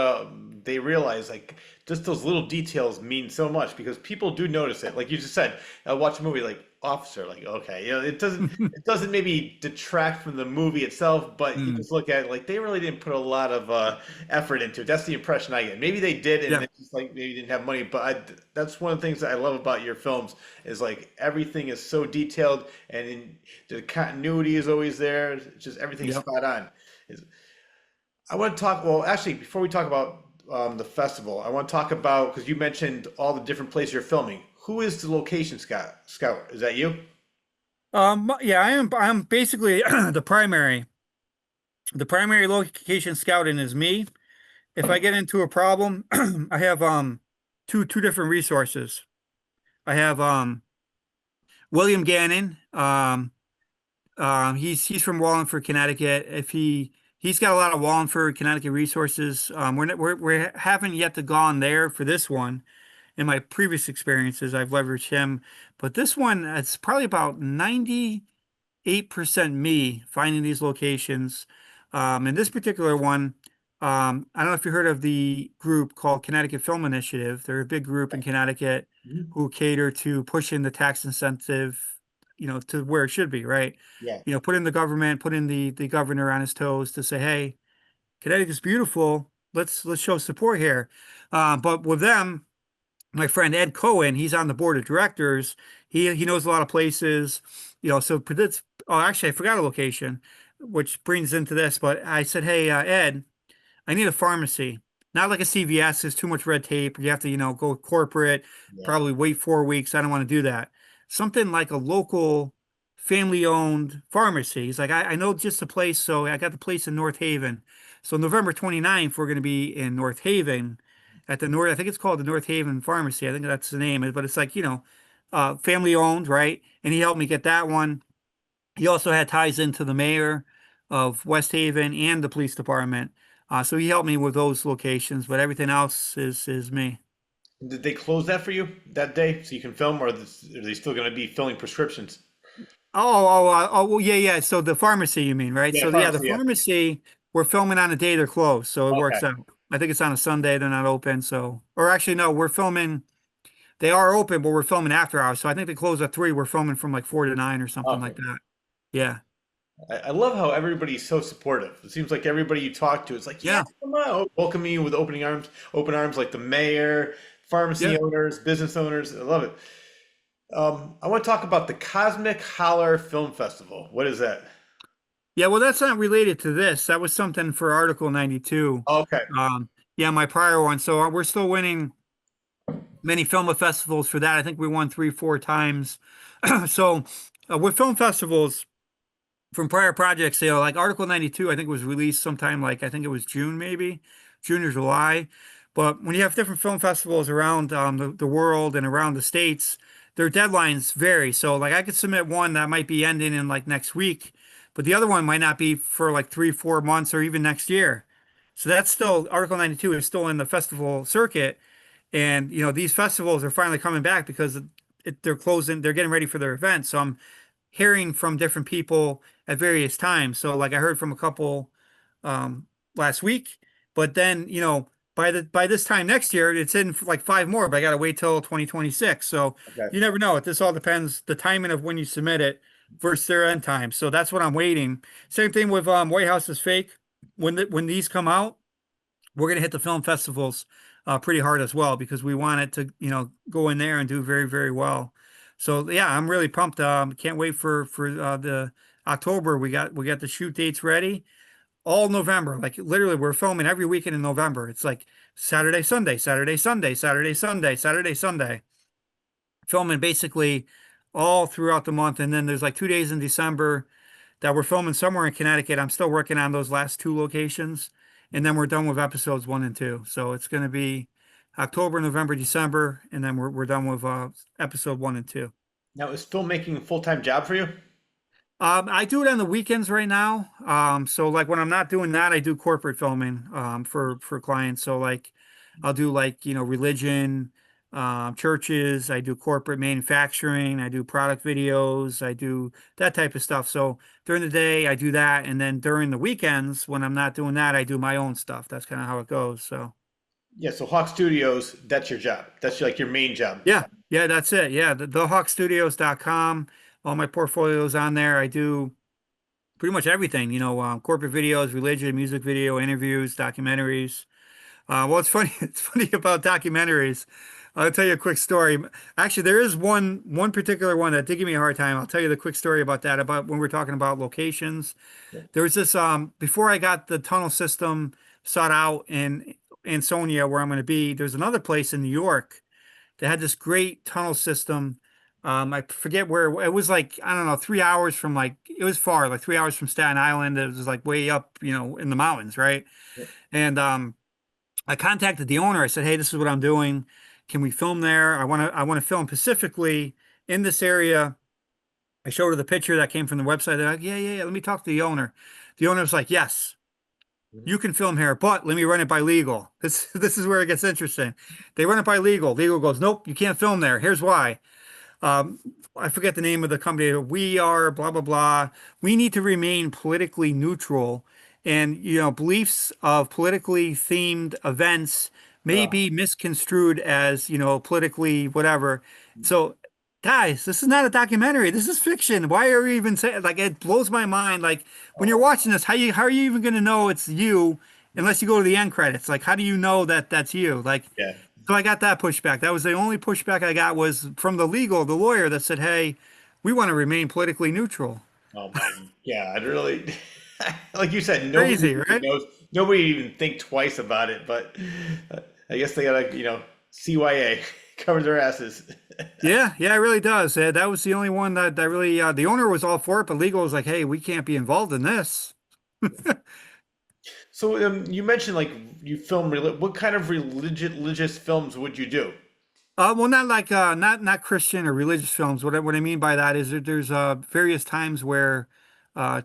they realize like just those little details mean so much because people do notice it. Like you just said, I watch a movie like Officer, like okay, it doesn't maybe detract from the movie itself, but you Mm, just look at it like they really didn't put a lot of effort into it. That's the impression I get. Maybe they did, and yeah, it's just like maybe didn't have money, but that's one of the things that I love about your films is like everything is so detailed the continuity is always there. It's just everything's yeah. spot on. I want to talk, well, actually, before we talk about the festival, I want to talk about, because you mentioned all the different places you're filming. Who is the location scout? Is that you? Yeah, I'm basically the primary location scouting is me. If I get into a problem, I have two different resources. I have William Gannon. He's from Wallingford, Connecticut. If he's got a lot of Wallingford, Connecticut resources. We haven't yet to gone there for this one. In my previous experiences, I've leveraged him, but this one, it's probably about 98% me finding these locations. And this particular one, I don't know if you heard of the group called Connecticut Film Initiative. They're a big group in Connecticut Mhm. who cater to pushing the tax incentive, to where it should be, right? Yeah. Put in the government, put in the governor on his toes to say, hey, Connecticut's beautiful. Let's show support here. But with them, my friend Ed Cohen, he's on the board of directors. He knows a lot of places, so for this, oh, actually, I forgot a location, which brings into this. But I said, hey, Ed, I need a pharmacy, not like a CVS. There's too much red tape. You have to, go corporate, Yeah. probably wait 4 weeks. I don't want to do that. Something like a local family-owned pharmacy. He's like, I know just the place. So I got the place in North Haven. So November 29th, we're going to be in North Haven at the North, I think it's called the North Haven Pharmacy. I think that's the name, but it's like, family owned, right? And he helped me get that one. He also had ties into the mayor of West Haven and the police department. So he helped me with those locations, but everything else is me. Did they close that for you that day so you can film, or are they still going to be filling prescriptions? Well, yeah, yeah. So the pharmacy, you mean, right? Yeah, So yeah, the pharmacy. Yeah. pharmacy, we're filming on a day they're closed, so it Okay. works out. I think it's on a Sunday, they're not open. So, or actually, no, we're filming. They are open, but we're filming after hours. So I think they close at 3. We're filming from like 4 to 9 or something like Okay. that. Yeah, I love how everybody's so supportive. It seems like everybody you talk to is like, yeah, yeah, come on, welcoming you with open arms, like the mayor, yeah. pharmacy owners, business owners. I love it. I want to talk about the Cosmic Holler Film Festival. What is that? Yeah, well, that's not related to this. That was something for Article 92. Okay. Yeah, my prior one. So we're still winning many film festivals for that. I think we won 3, 4 times. So with film festivals from prior projects, like Article 92, I think was released sometime like I think it was June, maybe June or July. But when you have different film festivals around the world and around the states, their deadlines vary. So like I could submit one that might be ending in like next week, but the other one might not be for like 3, 4 months or even next year. So that's still Article 92 is still in the festival circuit. And these festivals are finally coming back because they're closing, they're getting ready for their events. So I'm hearing from different people at various times. So like I heard from a couple last week, but then by this time next year, it's in for like five more, but I got to wait till 2026. So Okay. you never know. This all depends the timing of when you submit it versus their end time. So that's what I'm waiting. Same thing with White House is Fake. When these come out, we're going to hit the film festivals pretty hard as well because we want it to, go in there and do very, very well. So yeah, I'm really pumped. Can't wait for the October. We got the shoot dates ready all November. Like literally, we're filming every weekend in November. It's like Saturday, Sunday, Saturday, Sunday, Saturday, Sunday, Saturday, Sunday. Filming basically all throughout the month, and then there's like 2 days in December that we're filming somewhere in Connecticut. I'm still working on those last two locations, and then we're done with episodes one and two. So it's going to be October, November, December, and then we're done with episode one and two. Now, is filmmaking a full-time job for you? I do it on the weekends right now. So like when I'm not doing that, I do corporate filming for clients. So like I'll do like religion, churches. I do corporate manufacturing. I do product videos. I do that type of stuff. So during the day, I do that, and then during the weekends, when I'm not doing that, I do my own stuff. That's kind of how it goes. So Yeah, so Hawk Studios, that's your job. That's like your main job. yeah, yeah, that's it. Yeah, thehawkstudios.com. All my portfolios on there. I do pretty much everything, corporate videos, religion, music video, interviews, documentaries. Well, it's funny. It's funny about documentaries. I'll tell you a quick story. Actually, there is one particular one that did give me a hard time. I'll tell you the quick story about that. About when we're talking about locations. Yeah. There was this before I got the tunnel system sought out in Ansonia, where I'm going to be. There's another place in New York that had this great tunnel system. I forget where it was, like, I don't know, 3 hours from, like, it was far, like 3 hours from Staten Island. It was like way up, in the mountains, right? Yeah. And I contacted the owner. I said, "Hey, this is what I'm doing. Can we film there? I want to film specifically in this area." I showed her the picture that came from the website. They're like, "Yeah, yeah, yeah. Let me talk to the owner." The owner was like, "Yes, Mhm. you can film here, but let me run it by legal." This is where it gets interesting. They run it by legal. Legal goes, "Nope, you can't film there. Here's why." Um, I forget the name of the company. We are blah blah blah. We need to remain politically neutral, and beliefs of politically themed events may Oh, be misconstrued as politically whatever. So, guys, this is not a documentary. This is fiction. Why are we even saying, like, it blows my mind. Like when you're oh, watching this, how are you even going to know it's you unless you go to the end credits? Like, how do you know that that's you? Like, yeah. so I got that pushback. That was the only pushback I got, was from the lawyer that said, "Hey, we want to remain politically neutral." Oh my God, really? Like you said, nobody Crazy, really right? knows. Nobody even think twice about it. But I guess they gotta, CYA cover their asses. Yeah, yeah, it really does. That was the only one that really, the owner was all for it, but legal was like, "Hey, we can't be involved in this." So you mentioned like you film. What kind of religious films would you do? Well, not like not Christian or religious films. What I mean by that is that there's various times where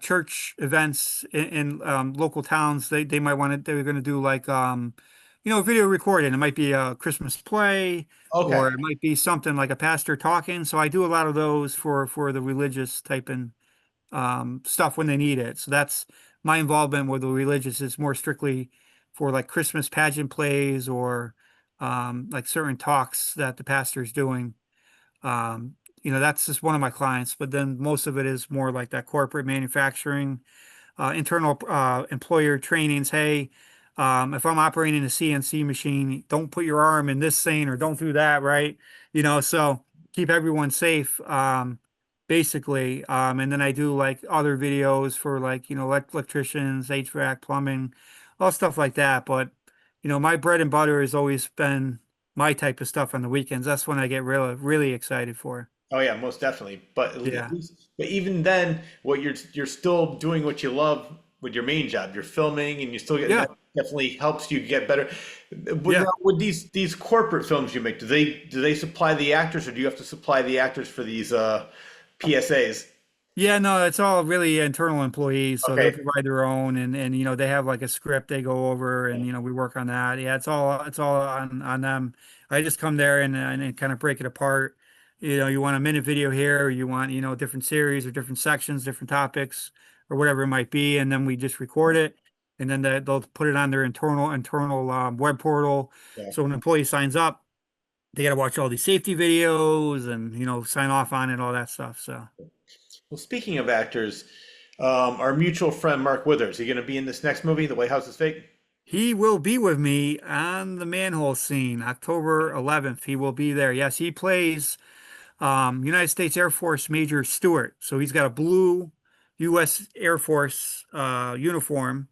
church events in local towns, they might want to, they're going to do like video recording. It might be a Christmas play, or Okay. it might be something like a pastor talking. So I do a lot of those for the religious type and stuff when they need it. So that's my involvement with the religious, is more strictly for like Christmas pageant plays, or like certain talks that the pastor is doing. Um, that's just one of my clients, but then most of it is more like that corporate manufacturing, internal employer trainings. Hey, if I'm operating a CNC machine, don't put your arm in this thing, or don't do that, right? So keep everyone safe, basically. And then I do like other videos for like, electricians, HVAC, plumbing, all stuff like that. But, my bread and butter has always been my type of stuff on the weekends. That's when I get really, really excited for. Oh yeah, most definitely. But at Yeah. least, but even then, what you're still doing what you love with your main job. You're filming, and you still get Yeah. that definitely helps you get better. But Yeah. now, with these corporate films you make, do they supply the actors, or do you have to supply the actors for these PSAs? Yeah, no, it's all really internal employees, so they Okay. provide their own, and they have like a script they go over, and we work on that. Yeah, it's all on them. I just come there and kind of break it apart. You want a minute video here, or you want different series or different sections, different topics, or whatever it might be, and then we just record it, and then they'll put it on their internal web portal. Yeah. So when an employee signs up, they got to watch all these safety videos and sign off on it, all that stuff. So. Well, speaking of actors, our mutual friend Mark Withers, he going to be in this next movie, The White House is Fake? He will be with me on the manhole scene, October 11th. He will be there. Yes, he plays United States Air Force Major Stewart. So he's got a blue U.S. Air Force uniform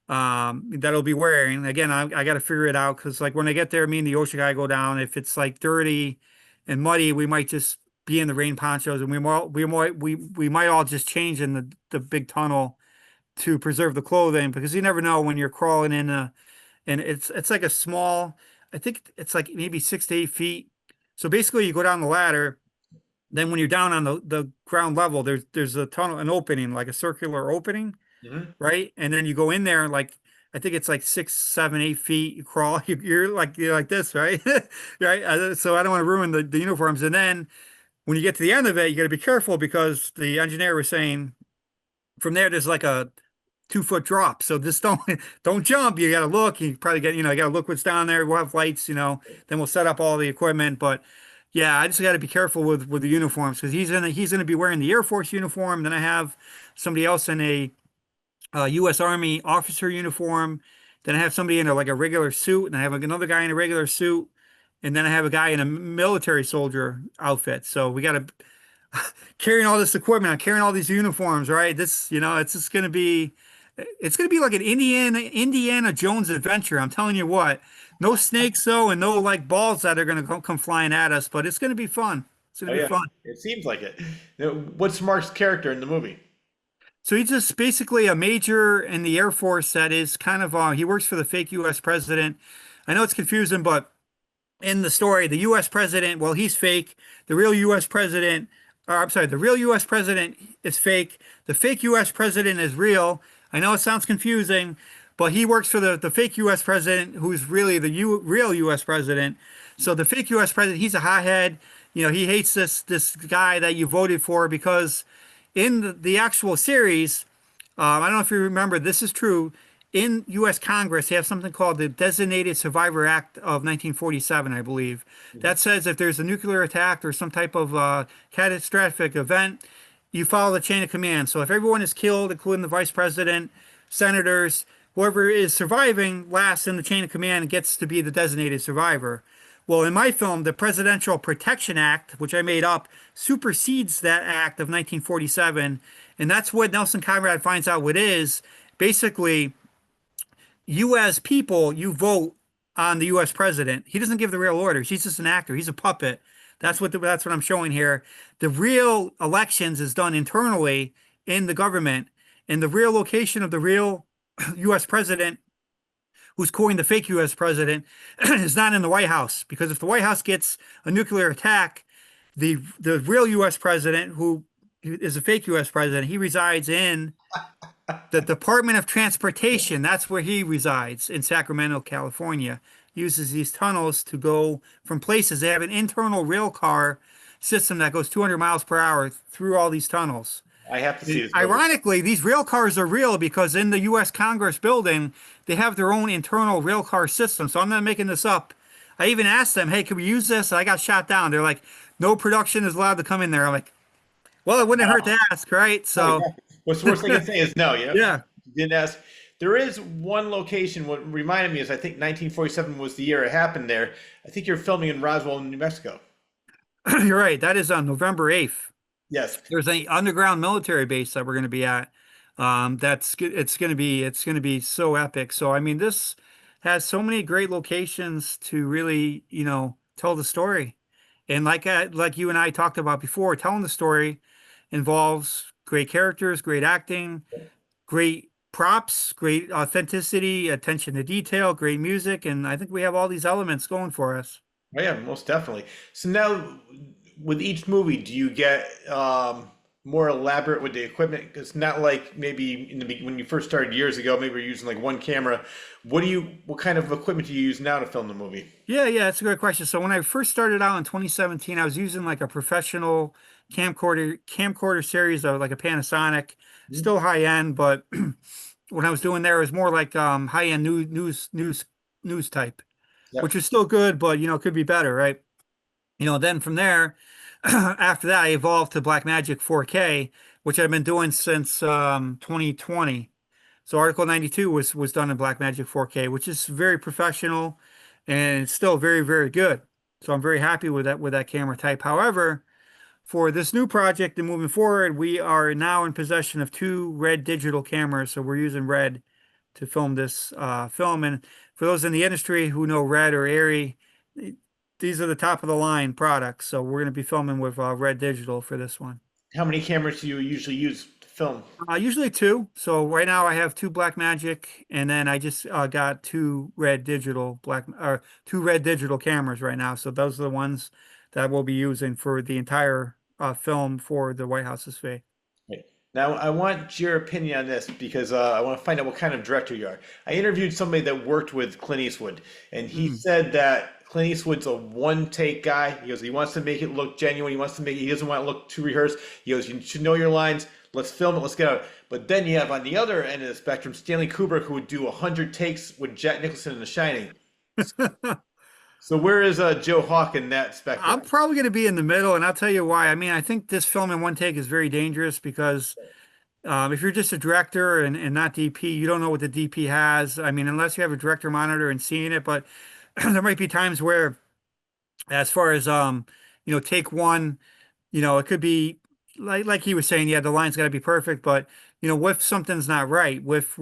that he'll be wearing. Again, I got to figure it out because, like, when I get there, me and the OSHA guy go down. If it's like dirty and muddy, we might just be in the rain ponchos, and we might all just change in the big tunnel to preserve the clothing because you never know when you're crawling in and it's like a small, I think it's like maybe 6 to 8 feet. So basically you go down the ladder, then when you're down on the ground level, there's a tunnel, an opening, like a circular opening, Hmm. right? And then you go in there like I think it's like 6, 7, 8 feet. You crawl, you're like this, right? Right. So I don't want to ruin the uniforms. And then when you get to the end of it, you got to be careful because the engineer was saying from there's like a 2 foot drop. So just don't don't jump. You got to look. You probably you got to look what's down there. We'll have lights. Then we'll set up all the equipment. But yeah, I just got to be careful with the uniforms because he's gonna be wearing the Air Force uniform. Then I have somebody else in a U.S. Army officer uniform. Then I have somebody in like a regular suit, and I have another guy in a regular suit, and then I have a guy in a military soldier outfit. So we got to carrying all this equipment, I'm carrying all these uniforms, right? It's just it's gonna be like an Indiana Jones adventure. I'm telling you what, no snakes though, and no like balls that are gonna come flying at us, but it's gonna be fun. It's gonna Oh, be yeah. fun. It seems like it. What's Mark's character in the movie? So he's just basically a major in the Air Force that is kind of he works for the fake U.S. president. I know it's confusing, but in the story, the U.S. president, well, he's fake. The real U.S. president, or I'm sorry, the real U.S. president is fake. The fake U.S. president is real. I know it sounds confusing, but he works for the fake U.S. president, who's really the real U.S. president. So the fake U.S. president, he's a hothead. He hates this guy that you voted for because in the actual series, I don't know if you remember, this is true. In U.S. Congress, they have something called the Designated Survivor Act of 1947, I believe. Mhm. That says if there's a nuclear attack or some type of catastrophic event, you follow the chain of command. So if everyone is killed, including the vice president, senators, whoever is surviving last in the chain of command gets to be the designated survivor. Well, in my film, the Presidential Protection Act, which I made up, supersedes that act of 1947. And that's what Nelson Conrad finds out what is. Basically, you as people, you vote on the U.S. president. He doesn't give the real orders. He's just an actor. He's a puppet. That's what I'm showing here. The real elections is done internally in the government, and the real location of the real U.S. president, who's coined the fake U.S. president, is not in the White House because if the White House gets a nuclear attack, the real U.S. president, who is a fake U.S. president, he resides in the Department of Transportation. That's where he resides in Sacramento, California. Uses these tunnels to go from places. They have an internal rail car system that goes 200 miles per hour through all these tunnels. I have to see this movie. Ironically, these rail cars are real because in the U.S. Congress building, they have their own internal rail car system. So I'm not making this up. I even asked them, hey, can we use this? I got shot down. They're like, no production is allowed to come in there. I'm like, well, it wouldn't hurt to ask, right? Oh, So, yeah. What's the worst they can say is no. yeah. You didn't ask. There is one location. What reminded me is I think 1947 was the year it happened there. I think you're filming in Roswell, New Mexico. You're right. That is on November 8th. Yes. There's an underground military base that we're going to be at. It's going to be so epic. So I mean, this has so many great locations to really, tell the story. And like you and I talked about before, telling the story involves great characters, great acting, great props, great authenticity, attention to detail, great music, and I think we have all these elements going for us. Oh, yeah, most definitely. So now, with each movie, do you get more elaborate with the equipment? It's not like maybe when you first started years ago, maybe you're using like one camera. What kind of equipment do you use now to film the movie? Yeah, that's a good question. So when I first started out in 2017, I was using like a professional camcorder series of like a Panasonic, Mhm. still high end, but what I was doing there was more like high end news type, which Yep. is still good, but it could be better, right? Then from there, after that, I evolved to Blackmagic 4K, which I've been doing since 2020. So Article 92 was done in Blackmagic 4K, which is very professional and it's still very, very good. So I'm very happy with that camera type. However, for this new project and moving forward, we are now in possession of two red digital cameras. So we're using red to film this film. And for those in the industry who know red or Airy, these are the top of the line products. So we're going to be filming with red digital for this one. How many cameras do you usually use to film? Usually two. So right now I have two Blackmagic, and then I just got two red digital cameras right now. So those are the ones that we'll be using for the entire film for the White House's fate. Right. Now, I want your opinion on this because I want to find out what kind of director you are. I interviewed somebody that worked with Clint Eastwood, and he Hmm. said that Clint Eastwood's a one-take guy. He goes, he wants to make it look genuine. He wants to make it, he doesn't want to look too rehearsed. He goes, you should know your lines. Let's film it. Let's get out. But then you have on the other end of the spectrum, Stanley Kubrick, who would do 100 takes with Jack Nicholson in The Shining. So where is Joe Hawk in that spectrum? I'm probably going to be in the middle, and I'll tell you why. I mean, I think this film in one take is very dangerous because if you're just a director and not DP, you don't know what the DP has. I mean, unless you have a director monitor and seeing it, but there might be times where as far as take one, it could be like he was saying, yeah, the line's got to be perfect, but if something's not right, with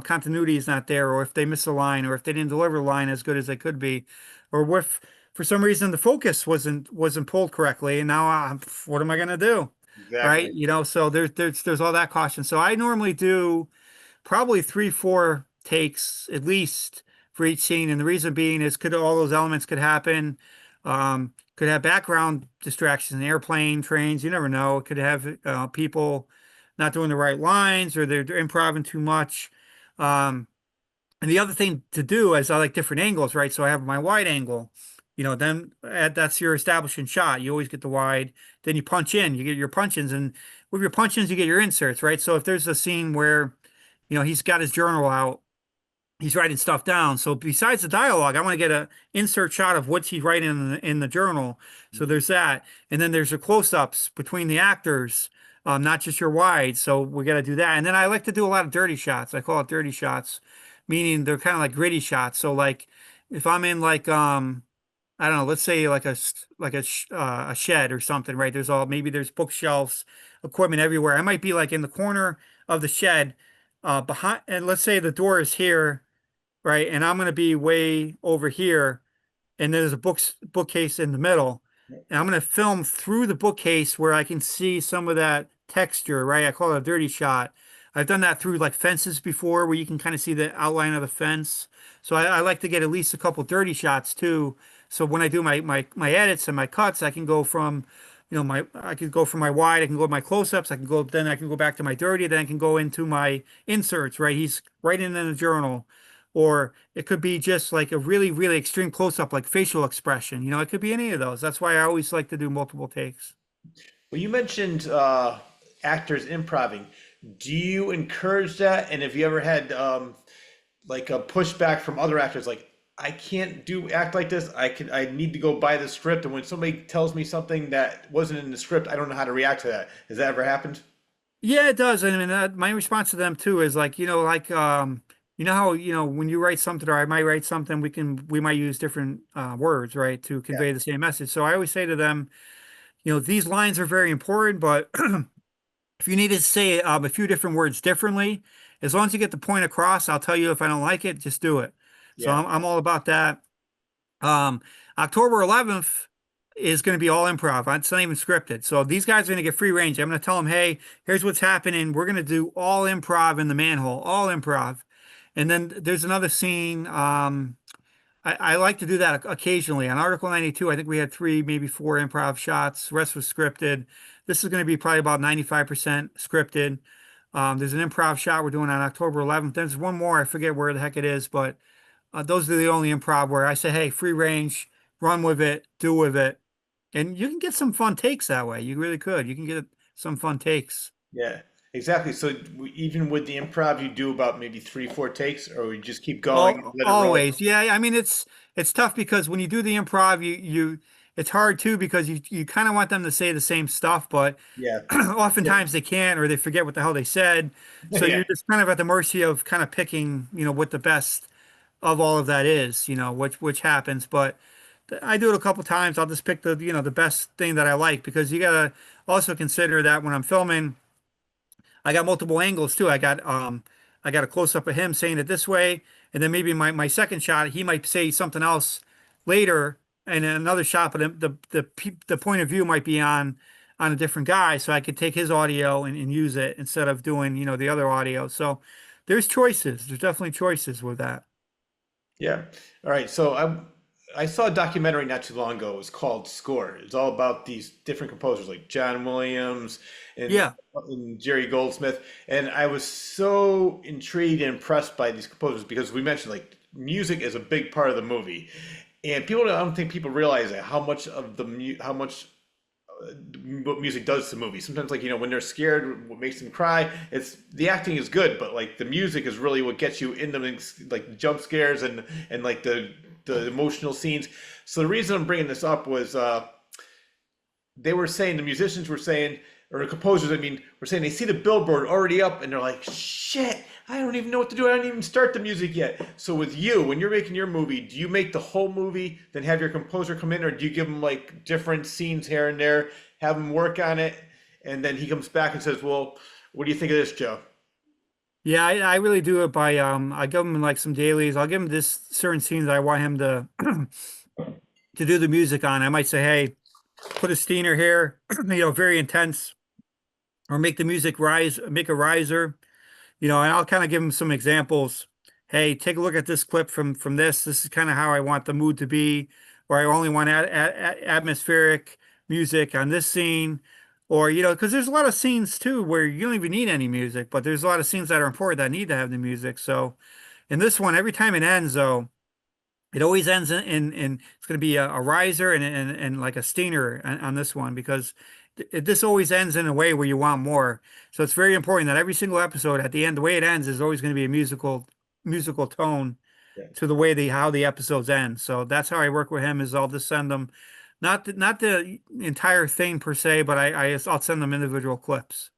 continuity is not there, or if they miss a line, or if they didn't deliver the line as good as they could be, or if for some reason the focus wasn't pulled correctly, and now what am I gonna do? Right? Exactly. So there's all that caution. So I normally do probably three, four takes at least for each scene. And the reason being is could all those elements could happen. Could have background distractions, an airplane, trains, you never know. It could have people not doing the right lines or they're improvising too much. Um, and the other thing to do is I like different angles, right? So I have my wide angle, then that's your establishing shot. You always get the wide, then you punch in, you get your punch-ins, and with your punch-ins, you get your inserts, right? So if there's a scene where he's got his journal out. He's writing stuff down. So besides the dialogue, I want to get a insert shot of what he's writing in the journal. So there's that, and then there's the close-ups between the actors, not just your wide. So we got to do that. And then I like to do a lot of dirty shots. I call it dirty shots, meaning they're kind of like gritty shots. So like if I'm in like I don't know, let's say like a shed or something, right? Maybe there's bookshelves, equipment everywhere. I might be like in the corner of the shed, behind, and let's say the door is here, right? And I'm going to be way over here, and there's a bookcase in the middle, and I'm going to film through the bookcase where I can see some of that texture, right? I call it a dirty shot. I've done that through like fences before, where you can kind of see the outline of the fence. So I like to get at least a couple dirty shots too. So when I do my edits and my cuts, I can go from, I can go from my wide, I can go to my close-ups, I can go back to my dirty, then I can go into my inserts, right? He's writing in the journal. Or it could be just like a really, really extreme close-up, like facial expression. It could be any of those. That's why I always like to do multiple takes. Well, you mentioned actors improving. Do you encourage that? And have you ever had like a pushback from other actors, like I can't do act like this. I need to go buy the script, and when somebody tells me something that wasn't in the script, I don't know how to react to that. Has that ever happened? Yeah, it does. I mean, my response to them too is like, how, when you write something or I might write something, we might use different words, right, to Yeah. convey the same message. So I always say to them, these lines are very important, but if you need to say a few different words differently, as long as you get the point across, I'll tell you if I don't like it, just do it. So Yeah. I'm all about that. Um, October 11th is going to be all improv. It's not even scripted. So these guys are going to get free range. I'm going to tell them, hey, here's what's happening. We're going to do all improv in the manhole, all improv. And then there's another scene. I like to do that occasionally. On Article 92, I think we had three, maybe four improv shots. The rest was scripted. This is going to be probably about 95% scripted. There's an improv shot we're doing on October 11th. There's one more, I forget where the heck it is, but those are the only improv where I say, hey, free range, run with it, do with it. And you can get some fun takes that way. You really could. You can get some fun takes. Yeah, exactly. So even with the improv, you do about maybe three, four takes, or you just keep going, Oh, let it roll. always. Yeah, I mean it's tough because when you do the improv, you it's hard too because you kind of want them to say the same stuff, but Yeah. Yeah. oftentimes they can't or they forget what the hell they said. So Yeah. you're just kind of at the mercy of kind of picking, what the best of all of that is, which happens. But I do it a couple times. I'll just pick the best thing that I like because you gotta also consider that when I'm filming. I got multiple angles too. I got a close up of him saying it this way, and then maybe my second shot, he might say something else later and in another shot, but the point of view might be on a different guy, so I could take his audio and use it instead of doing, the other audio. So there's choices. There's definitely choices with that. Yeah. All right. So I saw a documentary not too long ago. It was called Score. It's all about these different composers like John Williams and, Yeah. and Jerry Goldsmith. And I was so intrigued and impressed by these composers because we mentioned like music is a big part of the movie. And I don't think people realize that how much of how much what music does to movies. Sometimes, like, when they're scared, what makes them cry, it's the acting is good, but like the music is really what gets you in them, like jump scares and like the emotional scenes. So the reason I'm bringing this up was they were saying the musicians were saying, or the composers, I mean, were saying they see the billboard already up and they're like, shit, I don't even know what to do. I didn't even start the music yet. So with you, when you're making your movie, do you make the whole movie, then have your composer come in, or do you give them like different scenes here and there, have him work on it, and then he comes back and says, well, what do you think of this, Joe? Yeah, I really do it by I give him like some dailies. I'll give him this certain scenes I want him to to do the music on. I might say, hey, put a Steiner here, very intense, or make the music rise, make a riser, and I'll kind of give them some examples. Hey, take a look at this clip from this. This is kind of how I want the mood to be, or I only want atmospheric music on this scene, or because there's a lot of scenes too where you don't even need any music, but there's a lot of scenes that are important that need to have the music. So in this one, every time it ends, though. It always ends in it's going to be a riser and like a Steiner on this one because this always ends in a way where you want more. So it's very important that every single episode at the end, the way it ends is always going to be a musical tone Yeah. to the way how the episodes end. So that's how I work with him is I'll just send them not the entire thing per se, but I'll send them individual clips.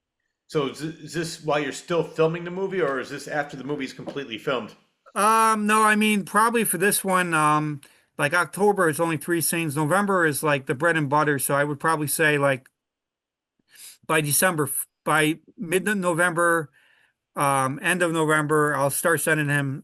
So is this while you're still filming the movie, or is this after the movie's completely filmed? No, I mean probably for this one, like October is only three scenes. November is like the bread and butter. So I would probably say like by December, by mid-November, end of November, I'll start sending him,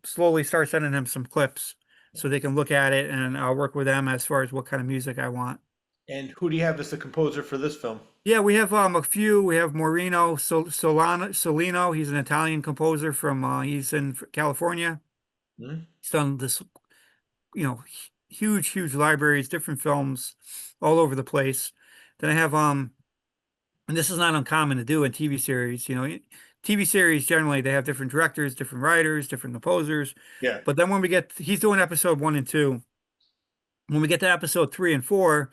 slowly start sending him some clips so they can look at it and I'll work with them as far as what kind of music I want. And who do you have as the composer for this film? Yeah, we have a few. We have Moreno Solino. He's an Italian composer from he's in California. Hmm? He's done this huge libraries, different films all over the place. Then I have and this is not uncommon to do in TV series, TV series generally they have different directors, different writers, different composers. Yeah. But then he's doing episode 1 and 2. When we get to episode 3 and 4,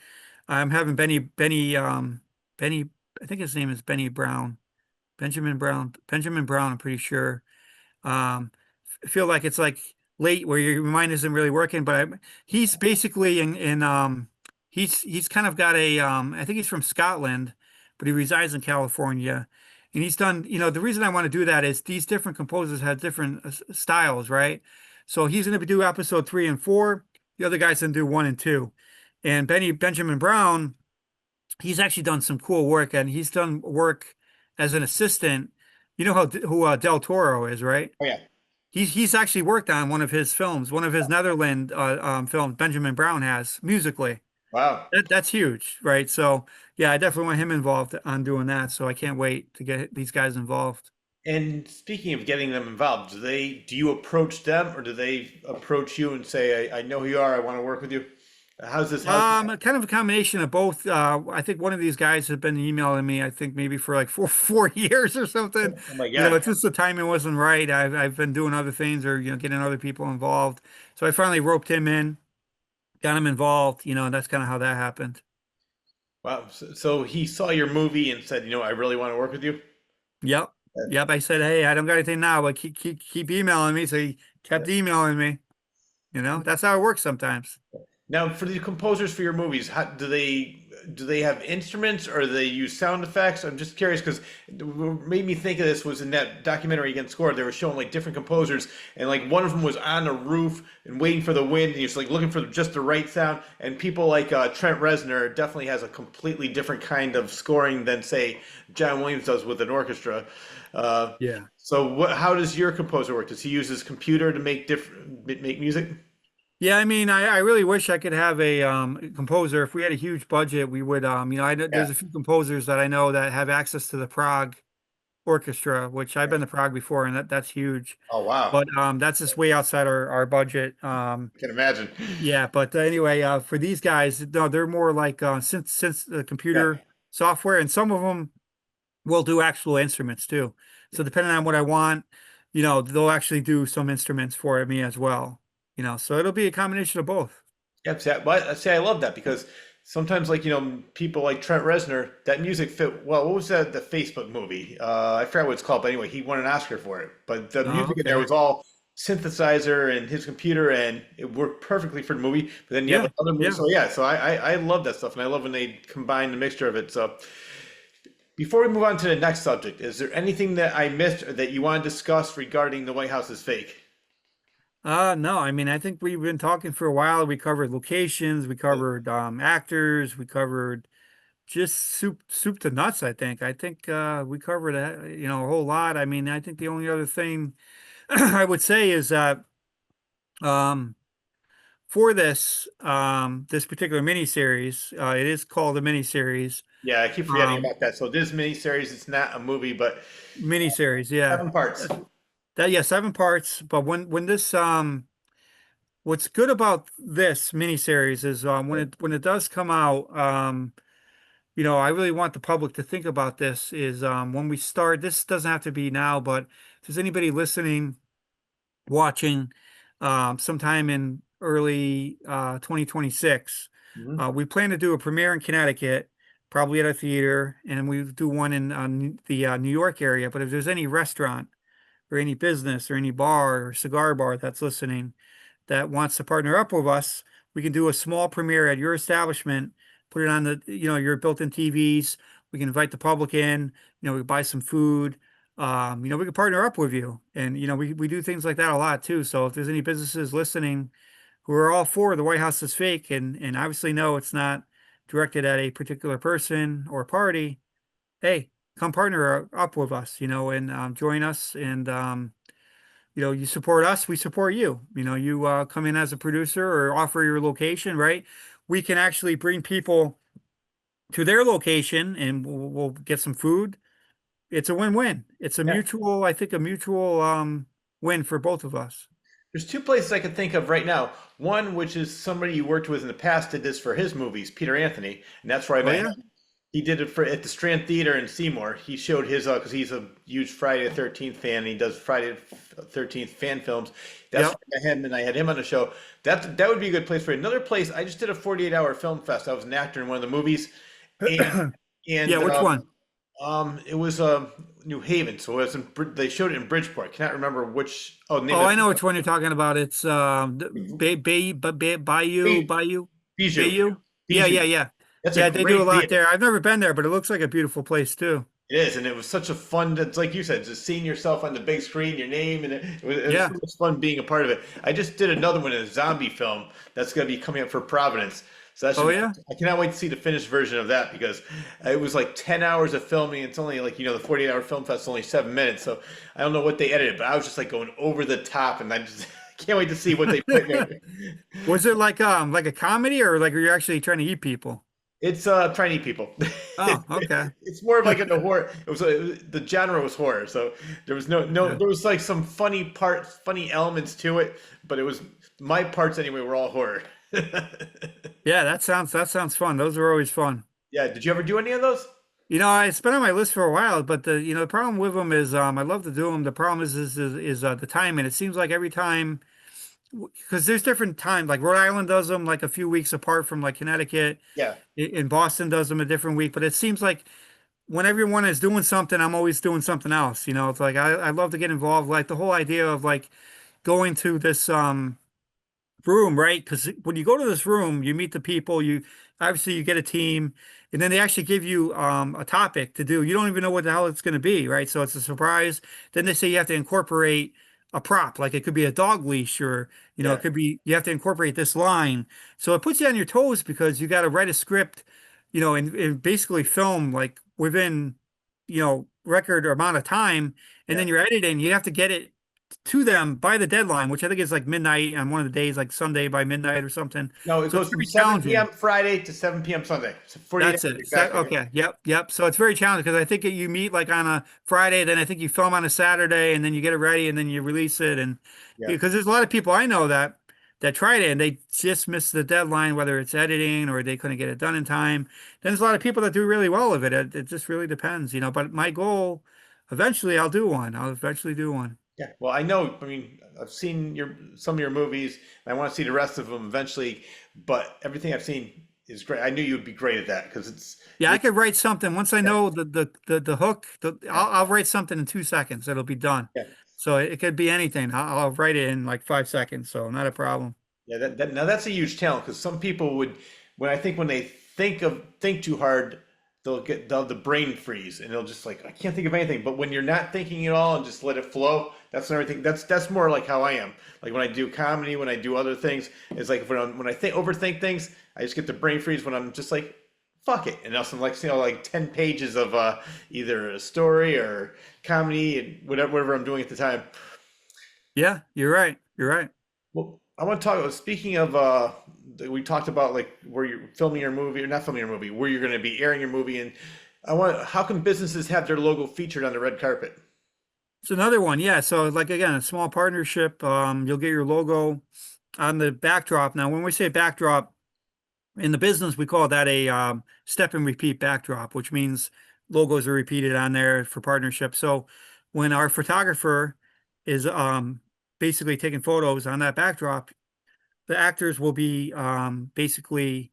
I'm having Benny, I think his name is Benjamin Brown, I'm pretty sure. Feel like it's like late where your mind isn't really working, but he's basically in he's kind of got I think he's from Scotland, but he resides in California. And he's done, the reason I want to do that is these different composers have different styles, right? So he's going to do episode 3 and 4. The other guy's going to do 1 and 2. And Benjamin Brown, he's actually done some cool work, and he's done work as an assistant. You know who Del Toro is, right? Oh yeah. He's actually worked on one of his films, one of his Netherland films. Benjamin Brown has musically. Wow. That's huge, right? So yeah, I definitely want him involved on doing that. So I can't wait to get these guys involved. And speaking of getting them involved, do you approach them or do they approach you and say, I know who you are, I want to work with you? How's Kind of a combination of both. I think one of these guys has been emailing me, I think maybe for like four years or something. oh my God. It's just the timing wasn't right. I've been doing other things or, getting other people involved. So I finally roped him in, got him involved, and that's kind of how that happened. Wow. So he saw your movie and said, I really want to work with you. Yep. Uh, Yep. I said, hey, I don't got anything now, but keep emailing me. So he kept emailing me. That's how it works sometimes. Now, for the composers for your movies, how do they have instruments or do they use sound effects? I'm just curious because what made me think of this was in that documentary Against Score. They were showing like different composers, and like one of them was on a roof and waiting for the wind, and he was like looking for just the right sound. And people like Trent Reznor definitely has a completely different kind of scoring than say John Williams does with an orchestra. Uh, Yeah. so, how does your composer work? Does he use his computer to make music? Yeah, I mean, I really wish I could have a composer. If we had a huge budget, we would Yeah. there's a few composers that I know that have access to the Prague Orchestra, which I've been to Prague before, and that's huge. Oh wow, But that's just way outside our budget. I can imagine. Yeah, but anyway, for these guys, no, they're more like since the Yeah. computer software, and some of them will do actual instruments too. So depending on what I want, they'll actually do some instruments for me as well. So it'll be a combination of both. Yep. See, I love that because sometimes, like people like Trent Reznor, that music fit well. What was that? The Facebook movie? I forgot what it's called, but anyway, he won an Oscar for it. But the Oh, music in there okay. was all synthesizer and his computer, and it worked perfectly for the movie. But then you have Yeah, like other movies. yeah. So yeah, so I love that stuff, and I love when they combine the mixture of it. So before we move on to the next subject, is there anything that I missed or that you want to discuss regarding the White House is fake? No, I mean, I think we've been talking for a while. We covered locations, we covered actors, we covered just soup to nuts, I think. I think we covered a whole lot. I mean, I think the only other thing I would say is that um for this particular miniseries, it is called a miniseries. Yeah, I keep forgetting Um about that. So this miniseries, it's not a movie, but Miniseries, yeah. 7 parts. That yeah, 7 parts. But when this what's good about this miniseries is when it does come out, I really want the public to think about this is when we start, this doesn't have to be now, but if there's anybody listening, watching, sometime in early 2026, Mhm. we plan to do a premiere in Connecticut, probably at a theater, and we do one in the New York area. But if there's any restaurant or any business or any bar or cigar bar that's listening that wants to partner up with us, we can do a small premiere at your establishment, put it on your built-in TVs. We can invite the public in, we buy some food. We can partner up with you. And, we do things like that a lot too. So if there's any businesses listening who are all for the White House is fake and obviously know it's not directed at a particular person or party, hey, come partner up with us, and join us. And you support us, we support you. You come in as a producer or offer your location, right? We can actually bring people to their location and we'll get some food. It's a win-win. It's a Yeah. mutual, I think, a mutual win for both of us. There's two places I can think of right now. One, which is somebody you worked with in the past, did this for his movies, Peter Anthony, and that's where I Oh met yeah, him. He did it for at the Strand Theater in Seymour. He showed his because he's a huge Friday the 13th fan. And he does Friday the 13th fan films. That's yep. where I met him, and I had him on the show. That would be a good place for it. Another place. I just did a 48-hour film fest. I was an actor in one of the movies, and Yeah, and which one? it was New Haven, so it was they showed it in Bridgeport. Cannot remember which. Oh, name Oh, of I know which one you're talking about. It's Bayou, it. Bayou, Bijou. Bayou. Yeah, Bijou. yeah, yeah. That's a Yeah, they do a great lot theater. there. I've never been there, but it looks like a beautiful place too. It is, and it was such a fun. It's like you said, just seeing yourself on the big screen, your name, and it was so Yeah. much fun being a part of it. I just did another one, a zombie film that's going to be coming up for Providence. So that Oh should. yeah. I cannot wait to see the finished version of that because it was like 10 hours of filming. It's only like the 48-hour film fest is only 7 minutes, so I don't know what they edited, but I was just like going over the top, and I just can't wait to see what they put in there. Was it like a comedy or like are you actually trying to eat people? It's trying to eat people. Oh, okay. It's more of like a horror. The genre was horror, so there was no Yeah. there was like some funny parts, funny elements to it, but it was my parts anyway were all horror. Yeah, that sounds fun. Those are always fun. Yeah, did you ever do any of those? It's been on my list for a while, but the problem with them is I love to do them. The problem is the time, and it seems like every time because there's different times. Like Rhode Island does them like a few weeks apart from like Connecticut. Yeah, In Boston does them a different week, but it seems like when everyone is doing something, I'm always doing something else. It's like I love to get involved. Like the whole idea of like going to this room, right? Because when you go to this room, you meet the people, you obviously you get a team, and then they actually give you a topic to do. You don't even know what the hell it's going to be, right? So it's a surprise. Then they say you have to incorporate a prop, like it could be a dog leash or yeah, it could be you have to incorporate this line. So it puts you on your toes because you got to write a script, and basically film like within, record amount of time, and yeah. then you're editing, you have to get it to them by the deadline, which I think is like midnight on one of the days, like Sunday by midnight or something. No, it So it's goes from very 7 p.m. challenging. Friday to 7 p.m. Sunday. So 48 That's hours it. exactly. Okay. Yep. Yep. So it's very challenging because I think you meet like on a Friday, then I think you film on a Saturday, and then you get it ready, and then you release it. And Yeah. because there's a lot of people I know that tried it and they just missed the deadline, whether it's editing or they couldn't get it done in time. Then there's a lot of people that do really well with it. It just really depends. But my goal, eventually, I'll do one. I'll eventually do one. Yeah. Well, I know. I mean, I've seen some of your movies, and I want to see the rest of them eventually. But everything I've seen is great. I knew you'd be great at that because Yeah, I it. could write something once I Yeah, know the hook. yeah, I'll write something in 2 seconds. It'll be done. yeah. So it could be anything. I'll write it in like 5 seconds. So not a problem. Yeah, now that's a huge talent because some people would, when they think too hard, they'll the brain freeze and they'll just like I can't think of anything. But when you're not thinking at all and just let it flow, that's everything. That's more like how I am. Like when I do comedy, when I do other things, it's like when I think overthink things, I just get the brain freeze when I'm just like fuck it, and also like like 10 pages of either a story or comedy and whatever I'm doing at the time. Yeah, you're right. You're right. Well, I want to talk. Speaking of, we talked about like where you're filming your movie or not filming your movie, where you're going to be airing your movie, and I want. How can businesses have their logo featured on the red carpet? It's another one. Yeah. So like again, a small partnership. You'll get your logo on the backdrop. Now, when we say backdrop in the business, we call that a step and repeat backdrop, which means logos are repeated on there for partnership. So when our photographer is basically taking photos on that backdrop, the actors will be basically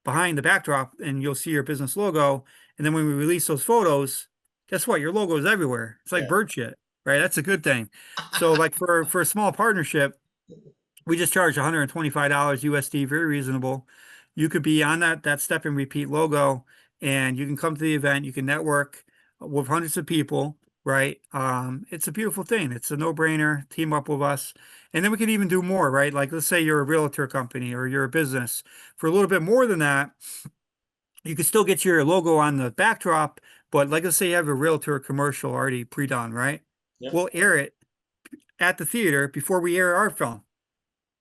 behind the backdrop and you'll see your business logo. And then when we release those photos, guess what? Your logo is everywhere. It's like Yeah, bird shit, right? That's a good thing. So like for a small partnership, we just charge $125 USD, very reasonable. You could be on that step and repeat logo, and you can come to the event. You can network with hundreds of people, right? It's a beautiful thing. It's a no-brainer. Team up with us, and then we can even do more, right? Like let's say you're a realtor company or you're a business. For a little bit more than that, you can still get your logo on the backdrop, but like let's say you have a realtor commercial already pre-done, right? yeah. We'll air it at the theater before we air our film.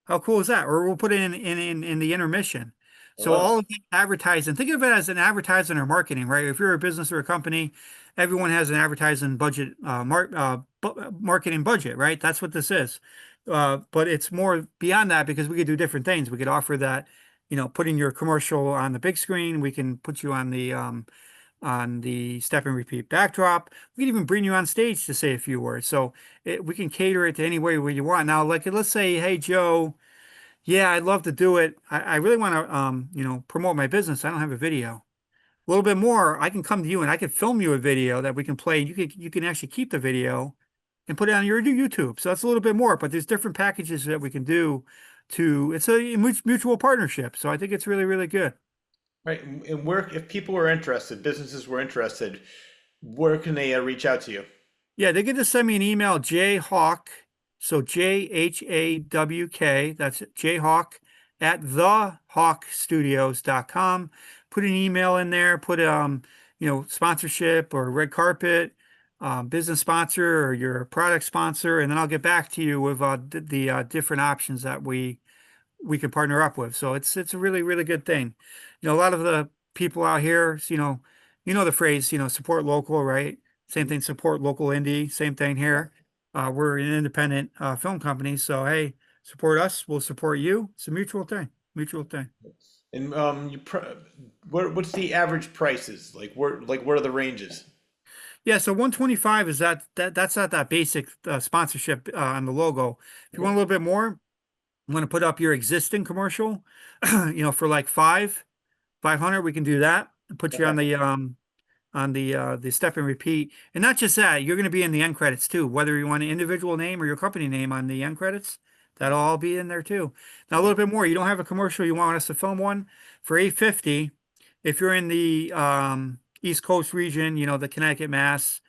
How cool is that? Or we'll put it in the intermission. I So love it. all of the advertising, think of it as an advertising or marketing, right? If you're a business or a company, everyone has an advertising budget, marketing budget, right? That's what this is. But it's more beyond that because we could do different things. We could offer that, putting your commercial on the big screen. We can put you on the step and repeat backdrop. We can even bring you on stage to say a few words. So we can cater it to any way where you want. Now, like let's say, hey Joe, yeah, I'd love to do it. I really want to promote my business. I don't have a video. A little bit more, I can come to you and I can film you a video that we can play. You can actually keep the video and put it on your YouTube. So that's a little bit more, but there's different packages that we can do it's a mutual partnership. So I think it's really, really good. Right, and where if people were interested, businesses were interested, where can they reach out to you? Yeah, they can just send me an email, jhawk, so JHAWK, that's jhawk at thehawkstudios.com. Put an email in there, put sponsorship or red carpet, business sponsor or your product sponsor, and then I'll get back to you with the different options that we can partner up with. So it's a really, really good thing. A lot of the people out here, the phrase, support local, right? Same thing, support local indie, same thing Yeah. here. We're an independent film company, so hey, support us, we'll support you. It's a mutual thing. mutual thing. And what's the average prices? What are the ranges? Yeah, so 125 is that's not that basic sponsorship on the logo. If you want a Mhm. little bit more, I'm going to put up your existing commercial, for like 500, we can do that and put you on the step and repeat. And not just that, you're going to be in the end credits too, whether you want an individual name or your company name on the end credits, that'll all be in there too. Now a little bit more, you don't have a commercial, you want us to film one for 850. If you're in the East Coast region, the Connecticut, Mass,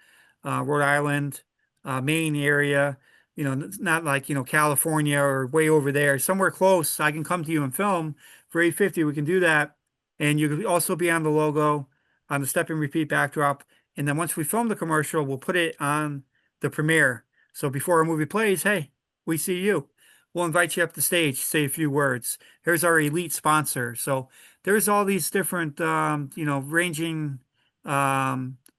Rhode Island, Maine area, not like, California or way over there, somewhere close, I can come to you and film for 850. We can do that. And you could also be on the logo, on the step and repeat backdrop. And then once we film the commercial, we'll put it on the premiere. So before a movie plays, hey, we see you. We'll invite you up the stage, say a few words. Here's our elite sponsor. So there's all these different, ranging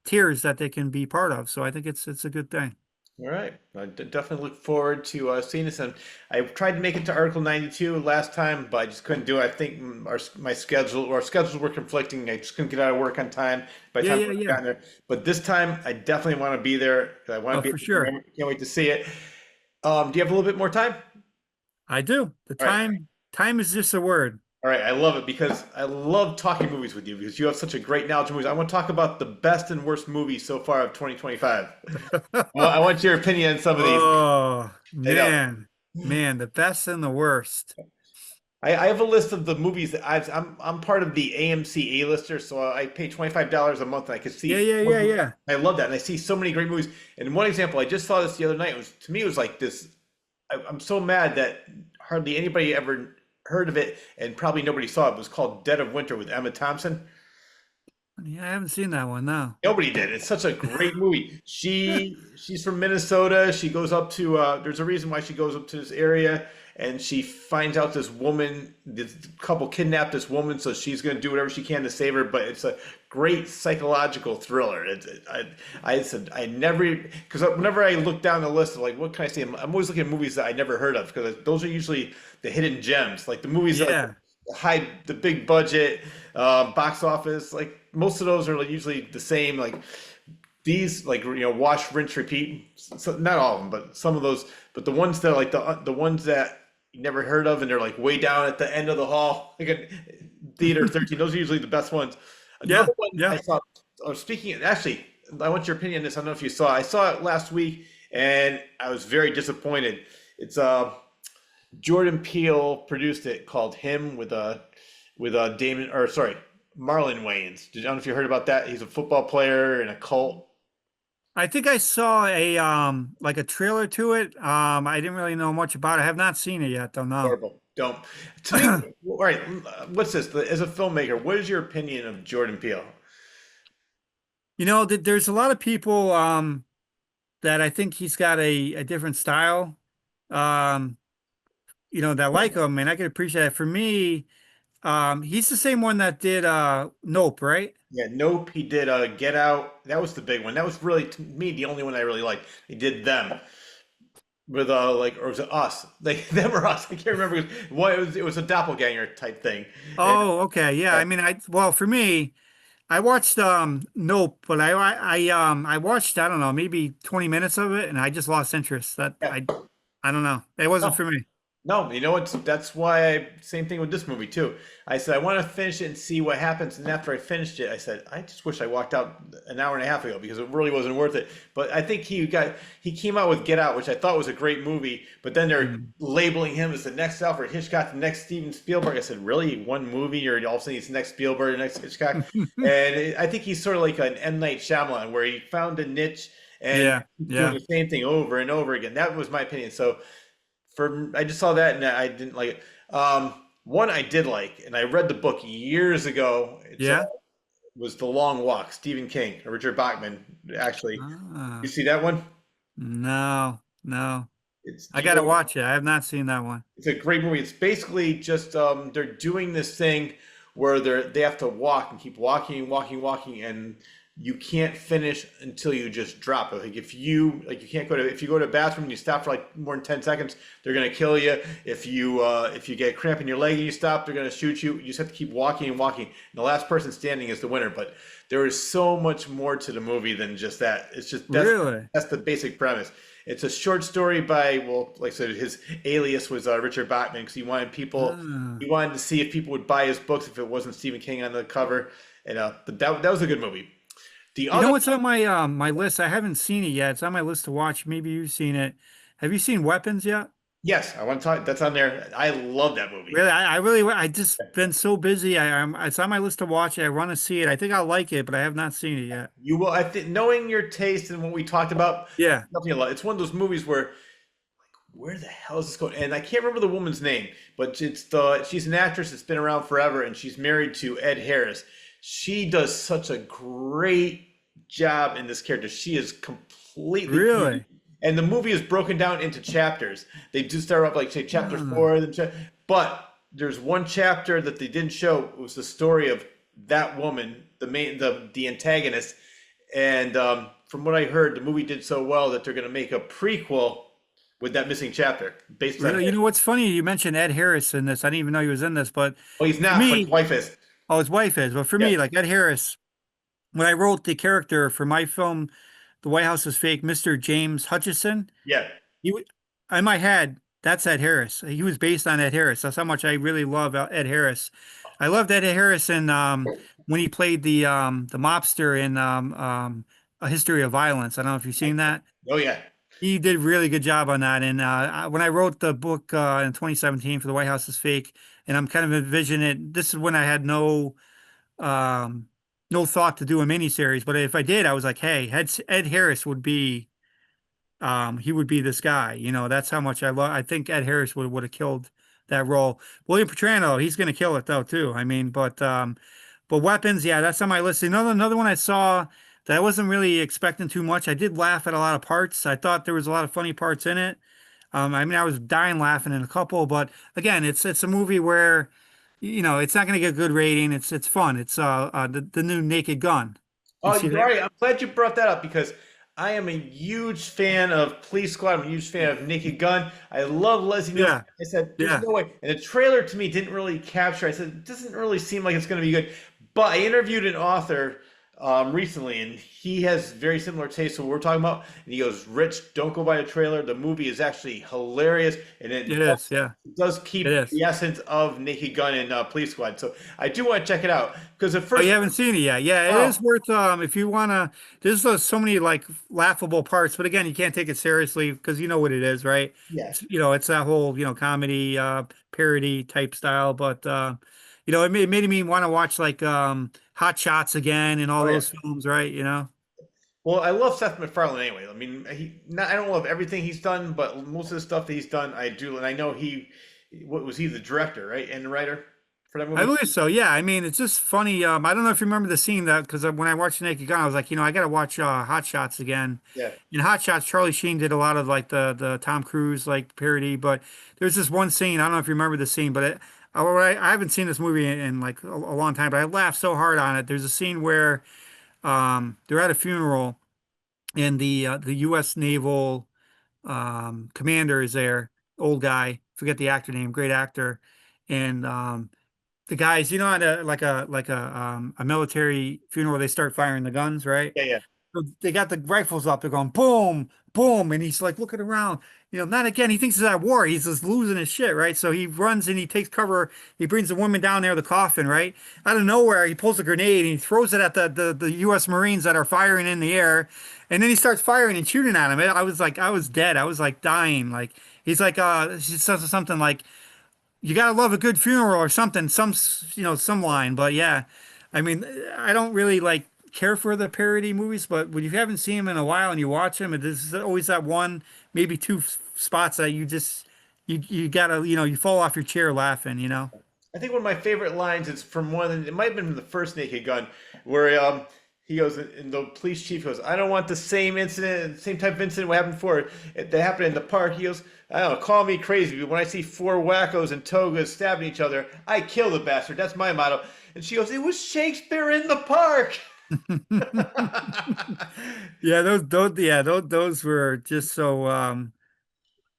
tiers that they can be part of. So I think it's a good thing. All right. Definitely look forward to seeing this. And I tried to make it to Article 92 last time, but I just couldn't do it. I think our schedules were conflicting. I just couldn't get out of work on time by the Yeah, time yeah, I yeah. got there. But this time, I definitely want to be there. I want to Oh, be for at the sure. premiere. Can't wait to see it. Do you have a little bit more time? I do. The All right. time is just a word. All right. I love it because I love talking movies with you because you have such a great knowledge of movies. I want to talk about the best and worst movies so far of 2025. I want your opinion on some of these. Oh, I know. man, the best and the worst. I have a list of the movies that I'm part of the AMC A-lister, so I pay $25 a month, and I can Yeah, see. yeah, yeah, yeah. I love that, and I see so many great movies. And one example, I just saw this the other night. It was to me, it was like this. I'm so mad that hardly anybody ever heard of it, and probably nobody saw it. It was called Dead of Winter with Emma Thompson. Yeah, I haven't seen that one, no. Nobody did. It's such a great movie. She's from Minnesota. She goes up to there's a reason why she goes up to this area and she finds out this couple kidnapped this woman, so she's going to do whatever she can to save her, but it's a great psychological thriller. I said I never because whenever I look down the list of like what can I say, I'm always looking at movies that I never heard of because those are usually the hidden gems, like the movies that like Yeah. the big budget box office, like most of those are like usually the same, like these like wash rinse repeat, so, not all of them but some of those, but the ones that like the ones that you never heard of and they're like way down at the end of the hall like at theater 13, those are usually the best ones. Yeah, Another one I yeah. saw, speaking actually, I want your opinion on this. I don't know if you saw I saw it last week and I was very disappointed. It's Jordan Peele produced it, called Him, with Damon, or sorry, Marlon Wayans. I don't know if you heard about that. He's a football player in a cult. I think I saw a like a trailer to it. I didn't really know much about it. I have not seen it yet, though, no. Horrible. Don't. To me, all right. What's this? As a filmmaker, what is your opinion of Jordan Peele? There's a lot of people that I think he's got a different style. Um, that like him, and I can appreciate it. For me, he's the same one that did Nope, right? Yeah, Nope. He did Get Out. That was the big one. That was really to me the only one I really liked. He did them with like, or was it Us? Like them or Us? I can't remember. It was a doppelganger type thing. And Oh, okay. Yeah. I mean, well, for me, I watched Nope, but I watched, I don't know, maybe 20 minutes of it and I just lost interest. That yeah, I don't know. It wasn't no, for me. no, you know what? That's why same thing with this movie too. I said I want to finish it and see what happens. And after I finished it, I said I just wish I walked out an hour and a half ago because it really wasn't worth it. But I think he came out with Get Out, which I thought was a great movie. But then they're Mhm. labeling him as the next Alfred Hitchcock, the next Steven Spielberg. I said, really, one movie, or all of a sudden he's the next Spielberg, the next Hitchcock? And I think he's sort of like an M. Night Shyamalan, where he found a niche and Yeah. keeps doing Yeah. the same thing over and over again. That was my opinion. So I just saw that and I didn't like it. One I did like, and I read the book years ago. Yeah. Was The Long Walk, Stephen King, or Richard Bachman. Actually, you Ah, see that one? no, no. It's I do you gotta know? watch it. I have not seen that one. It's a great movie. It's basically just they're doing this thing where they have to walk and keep walking, walking, walking, and you can't finish until you just drop it. Like you can't go to if you go to a bathroom and you stop for like more than 10 seconds, they're gonna kill you. If you get cramp in your leg and you stop, they're gonna shoot you. You just have to keep walking and walking. And the last person standing is the winner. But there is so much more to the movie than just that. It's just Really? that's the basic premise. It's a short story by, well, like I said, his alias was Richard Bachman because Ah. he wanted to see if people would buy his books if it wasn't Stephen King on the cover. And but that was a good movie. The You know other, what's on my list? I haven't seen it yet. It's on my list to watch. Maybe you've seen it. Have you seen Weapons yet? yes, I want to talk. That's on there. I love that movie. Really, I really, I just been so busy. It's on my list to watch. I want to see it. I think I'll like it, but I have not seen it yet. You will. I think knowing your taste and what we talked about, Yeah. definitely a lot. It's one of those movies where the hell is this going? And I can't remember the woman's name, but she's an actress that's been around forever, and she's married to Ed Harris. She does such a great job in this character. She is completely, Really? and the movie is broken down into chapters. They do start off like say chapter Ah, 4, but there's one chapter that they didn't show. It was the story of that woman, the antagonist, and from what I heard, the movie did so well that they're going to make a prequel with that missing chapter based on. really? You know what's funny? You mentioned Ed Harris in this. I didn't even know he was in this, but Well, he's for not, but his me, wife is. oh, his wife is. But for Yeah, me, like Ed Harris, when I wrote the character for my film, The White House is Fake, Mr. James Hutchison, yeah. he, in my head, that's Ed Harris. He was based on Ed Harris. That's how much I really love Ed Harris. I loved Ed Harris in when he played the mobster in A History of Violence. I don't know if you've seen that. Oh yeah. He did a really good job on that. And when I wrote the book in 2017 for The White House is Fake, and I'm kind of envisioning it, this is when I had um, no thought to do a miniseries. But if I did, I was like, hey, Ed Harris would be he would be this guy. You know, that's how much I love. I think Ed Harris would have killed that role. William Petrano, he's going to kill it though too. I mean, but Weapons, yeah, that's on my list. Another one I saw that I wasn't really expecting too much. I did laugh at a lot of parts. I thought there was a lot of funny parts in it. I mean, I was dying laughing in a couple, but again, it's a movie where, you know, it's not going to get a good rating. It's fun. It's the new Naked Gun. You Oh, see you're that? right. I'm glad you brought that up because I am a huge fan of Police Squad. I'm a huge fan of Naked Gun. I love Leslie Nielsen. Yeah, I said, there's yeah. no way. And the trailer to me didn't really capture. I said, it doesn't really seem like it's going to be good. But I interviewed an author recently, and he has very similar taste to what we're talking about. And he goes, Rich, don't go by the trailer. The movie is actually hilarious, and It is. Yeah, it does it keep is. the essence of Naked Gun and Police Squad. So I do want to check it out because at Oh, you first, haven't seen it yet? Yeah, it oh, is worth if you wanna. There's so many like laughable parts, but again, you can't take it seriously because you know what it is, right? yeah. You know, it's that whole comedy parody type style, but it made me want to watch like Hot Shots again and all Oh, yeah. those films, right? You know? Well, I love Seth MacFarlane anyway. I mean, I don't love everything he's done, but most of the stuff that he's done, I do. And I know what was he the director, right? And the writer for that I movie? believe so. Yeah, I mean, it's just funny. I don't know if you remember the scene that because when I watched Naked Gun, I was like, I got to watch Hot Shots again. Yeah. In Hot Shots, Charlie Sheen did a lot of like the Tom Cruise like parody, but there's this one scene. I don't know if you remember the scene, but I haven't seen this movie in like a long time, but I laughed so hard on it. There's a scene where they're at a funeral and the U.S. Naval commander is there, old guy, forget the actor name, great actor, and the guys, at a military funeral, they start firing the guns, right? Yeah, yeah. So they got the rifles up. They're going boom, boom, and he's like looking around. Not again. He thinks he's at war. He's just losing his shit, right? So he runs and he takes cover. He brings the woman down there, the coffin, right? Out of nowhere, he pulls a grenade and he throws it at the U.S. Marines that are firing in the air, and then he starts firing and shooting at him. I was like, I was dead. I was like dying. Like he's like, she says something like, "You gotta love a good funeral" or something, some line. But yeah, I mean, I don't really like care for the parody movies, but when you haven't seen them in a while and you watch them, there's always that one, maybe two spots that you gotta, you fall off your chair laughing. I think one of my favorite lines is from it might have been from the first Naked Gun, where he goes, and the police chief goes, I don't want the same incident, same type of incident what happened before. That happened in the park. He goes, I don't know, call me crazy, but when I see four wackos in togas stabbing each other, I kill the bastard. That's my motto. And she goes, it was Shakespeare in the park. Yeah, those were just so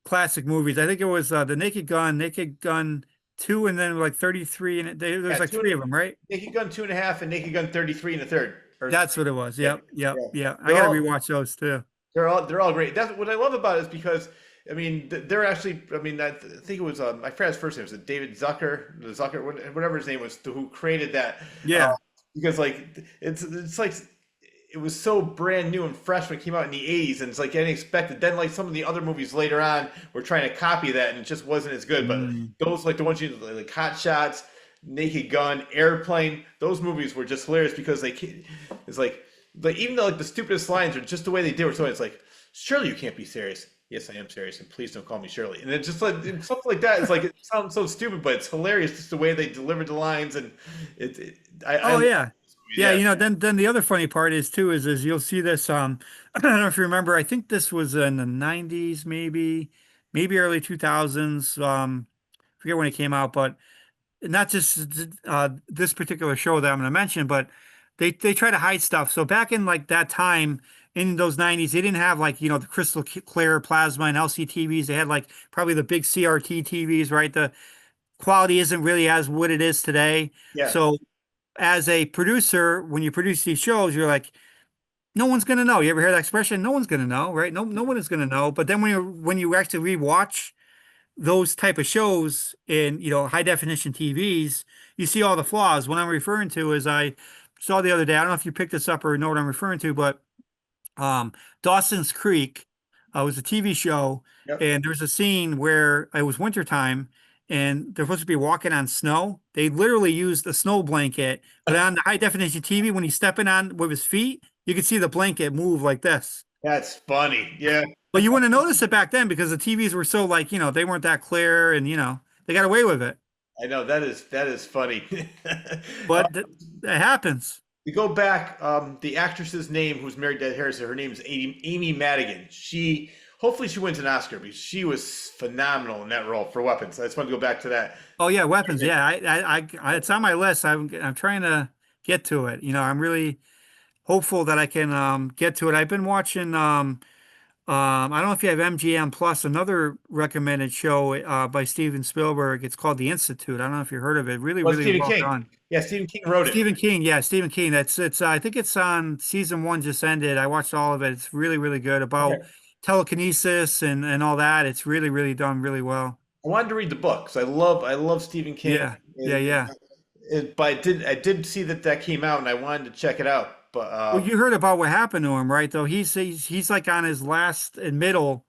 classic movies. I think it was the Naked Gun 2, and then like 33, and there's Yeah, like two and three of them, right? Naked Gun 2.5 and Naked Gun 33 and a third or That's three. what it was. Yeah, Yep, yep, yeah. yeah. I They're gotta all rewatch those too. they're all great. That's what I love about it is because I mean they're actually I mean I think it was I forgot his first name was it David whatever his name was who created that uh, Yeah. because like it's like it was so brand new and fresh when it came out in the 80s and it's like unexpected. Then like some of the other movies later on were trying to copy that and it just wasn't as good. But Mm. those like the ones you like Hot Shots, Naked Gun, Airplane, those movies were just hilarious because it's like even though like the stupidest lines are just the way they did it. So it's like, surely you can't be serious. Yes, I am serious, and please don't call me Shirley. And it's just like something like that. It's like it sounds so stupid, but it's hilarious just the way they delivered the lines and I Oh love yeah. those movies. Yeah, Yeah, then the other funny part is you'll see this I don't know if you remember, I think this was in the 90s maybe early 2000s. Forget when it came out, but not just this particular show that I'm going to mention, but they try to hide stuff. So back in like that time in those 90s, they didn't have like, the crystal clear plasma and LCD TVs. They had like probably the big CRT TVs, right? The quality isn't really as what it is today. yeah. So as a producer, when you produce these shows, you're like, no one's gonna know. You ever hear that expression? No one's gonna know, right? No one is gonna know. But then when you actually rewatch those type of shows in, high definition TVs, you see all the flaws. What I'm referring to is I saw the other day, I don't know if you picked this up or know what I'm referring to, but um, Dawson's Creek was a TV show, Yep. and there was a scene where it was wintertime and they're supposed to be walking on snow. They literally used a snow blanket, but on the high definition TV, when he's stepping on with his feet, you can see the blanket move like this. That's funny. Yeah, But you wouldn't notice it back then because the TVs were so like, they weren't that clear and, they got away with it. I know that is funny. But that happens. To go back, the actress's name, who's married to Ed Harrison, her name is Amy Madigan. Hopefully she wins an Oscar because she was phenomenal in that role for Weapons. I just wanted to go back to that. Oh yeah, weapons. Yeah, it's on my list. I'm trying to get to it. I'm really hopeful that I can get to it. I've been watching I don't know if you have MGM Plus, another recommended show by Steven Spielberg. It's called The Institute. I don't know if you heard of it. Really, Well, really Stephen well King. done. Yeah, Stephen King wrote it. Stephen King, yeah, Stephen King. It's I think it's on season one just ended. I watched all of it. It's really, really good about Okay. telekinesis and all that. It's really, really done really well. I wanted to read the books. I love Stephen King, Yeah, yeah, and yeah. but I did see that came out, and I wanted to check it out. But Well, you heard about what happened to him, right? Though he's like on his last and middle.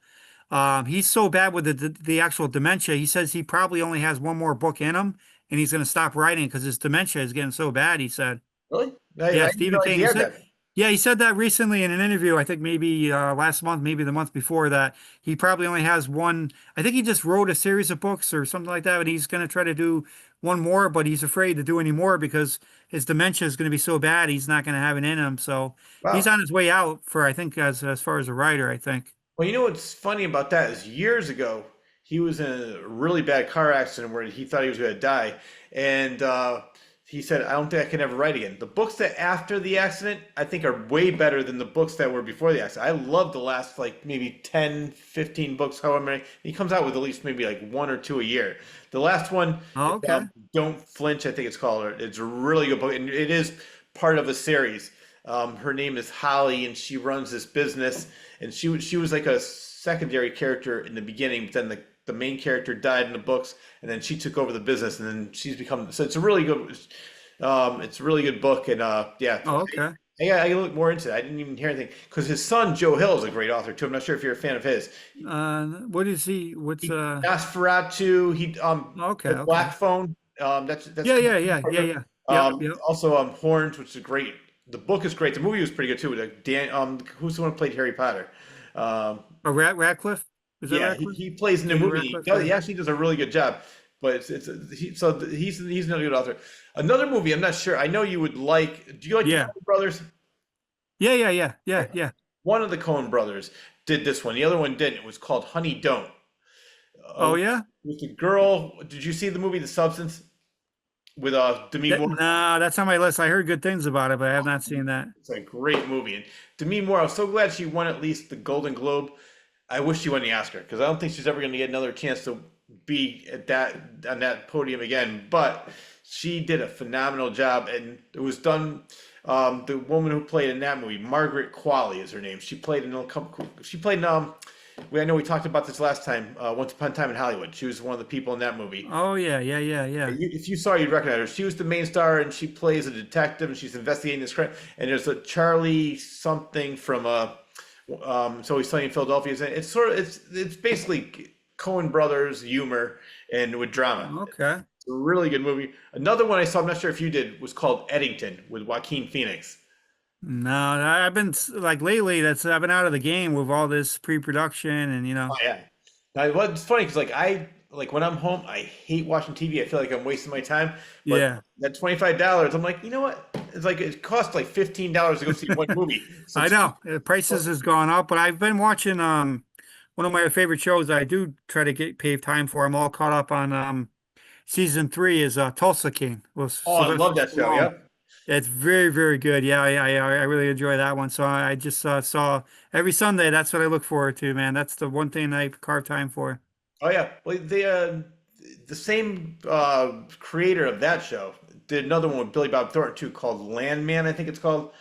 He's so bad with the actual dementia. He says he probably only has one more book in him, and he's going to stop writing because his dementia is getting so bad. He said, really, "Yeah, I didn't Stephen realize King." he He had said, that. "Yeah, he said that recently in an interview. I think maybe last month, maybe the month before that. He probably only has one. I think he just wrote a series of books or something like that, but he's going to try to do one more, but he's afraid to do any more because his dementia is going to be so bad. He's not going to have it in him. So he's Wow. on his way out for, I think, as far as a writer, I think." Well, you know what's funny about that is years ago, he was in a really bad car accident where he thought he was going to die. And he said, I don't think I can ever write again. The books that after the accident, I think are way better than the books that were before the accident. I love the last like maybe 10, 15 books, however many. He comes out with at least maybe like one or two a year. The last one, Oh, okay. Don't Flinch, I think it's called. It's a really good book. And it is part of a series. Her name is Holly, and she runs this business. And she was like a secondary character in the beginning, but then the main character died in the books, and then she took over the business, and then she's become. So it's a really good book, and yeah, Oh, okay. I look more into it. I didn't even hear anything because his son Joe Hill is a great author too. I'm not sure if you're a fan of his. What is he? What's Nosferatu, okay, the okay. Black Phone. That's Yeah, yeah, yeah, yeah, yeah. Yep, yep. also Horns, which is great. The book is great. The movie was pretty good too. Like who's the one who played Harry Potter? Um, Oh, Radcliffe? Is that yeah, he, Radcliffe? he plays in the Daniel movie. Radcliffe? He actually does a really good job. But he's another good author. Another movie I'm not sure. I know you would like. Do you like the Yeah. Coen Brothers? Yeah, yeah, yeah, yeah, yeah. One of the Coen Brothers did this one. The other one didn't. It was called Honey Don't. Oh, yeah? With the girl. Did you see the movie The Substance? with Demi That, Moore. nah, that's on my list. I heard good things about it, but I have not seen that. It's a great movie. And Demi Moore, I was so glad she won at least the Golden Globe. I wish she won the Oscar because I don't think she's ever going to get another chance to be at that on that podium again. But she did a phenomenal job, and it was done. The woman who played in that movie, Margaret Qualley, is her name. She played in a couple. She played in I know we talked about this last time. Once Upon a Time in Hollywood. She was one of the people in that movie. Oh yeah, yeah, yeah, yeah. If you saw her, you'd recognize her. She was the main star, and she plays a detective, and she's investigating this crime. And there's a Charlie something from It's Always Sunny in Philadelphia. It's sort of it's basically Coen Brothers humor and with drama. Okay. It's a really good movie. Another one I saw, I'm not sure if you did, was called Eddington with Joaquin Phoenix. No, I've been like lately. That's I've been out of the game with all this pre-production and Oh yeah. Now, what's funny because like when I'm home, I hate watching TV. I feel like I'm wasting my time. But yeah, that $25, I'm like, you know what? It's like it costs like $15 to go see one movie. So I know prices has gone up, but I've been watching one of my favorite shows. I do try to get pave time for. I'm all caught up on season 3 is Tulsa King with oh, I Sylvester love that show. Stallone. Yep. It's very, very good. Yeah, I really enjoy that one. So I just saw every Sunday. That's what I look forward to, man. That's the one thing I carve time for. Oh yeah. Well, the same creator of that show did another one with Billy Bob Thornton too, called Landman, I think it's called.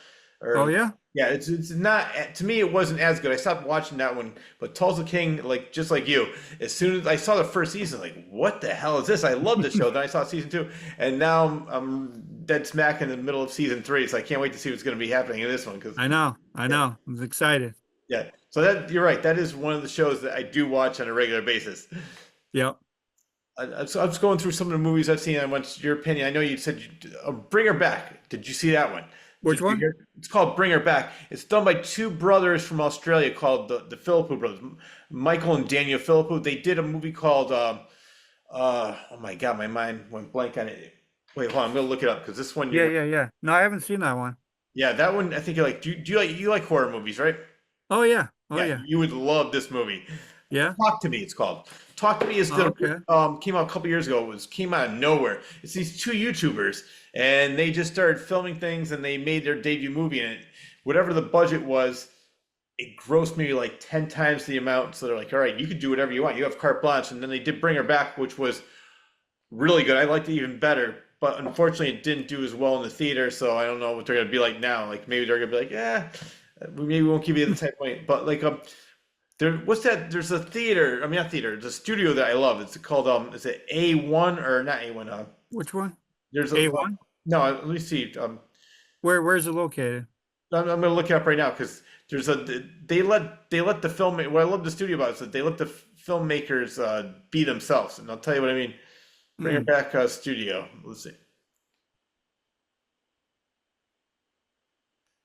Oh Or yeah. yeah, it's not to me. It wasn't as good. I stopped watching that one. But Tulsa King, like just like you, as soon as I saw the first season, like what the hell is this? I love the show. Then I saw season 2, and now I'm dead smack in the middle of season 3. So I can't wait to see what's going to be happening in this one. Because I know, I yeah, know. I'm excited. yeah. So that you're right. That is one of the shows that I do watch on a regular basis. Yep. So I'm just going through some of the movies I've seen. I want your opinion. I know you said Bring Her Back. Did you see that one? Which Did you one? hear? It's called Bring Her Back. It's done by two brothers from Australia called the Philippou brothers, Michael and Daniel Philippou. They did a movie called oh my God, my mind went blank on it. Wait, hold on, I'm gonna look it up because this one Yeah, you yeah, yeah. No, I haven't seen that one. yeah, that one I think you like. Do you like horror movies, right? Oh yeah. Oh Yeah, yeah. you would love this movie. Yeah. Talk to Me, it's called. Talk to Me is Oh, the okay. came out a couple years ago. Came out of nowhere. It's these two YouTubers, and they just started filming things, and they made their debut movie. And whatever the budget was, it grossed maybe like 10 times the amount. So they're like, "All right, you can do whatever you want. You have carte blanche." And then they did Bring Her Back, which was really good. I liked it even better, but unfortunately, it didn't do as well in the theater. So I don't know what they're gonna be like now. Like maybe they're gonna be like, "Yeah, maybe we won't give you the same point." But like what's that? There's a theater. I mean, not theater. It's a studio that I love. It's called is it A1 or not A1? Which one? There's a A1? no. Let me see. Where's it located? I'm gonna look it up right now because there's a they let the film. What I love the studio about is that they let the filmmakers be themselves, and I'll tell you what I mean. Bring It Hmm. Back studio. Let's see.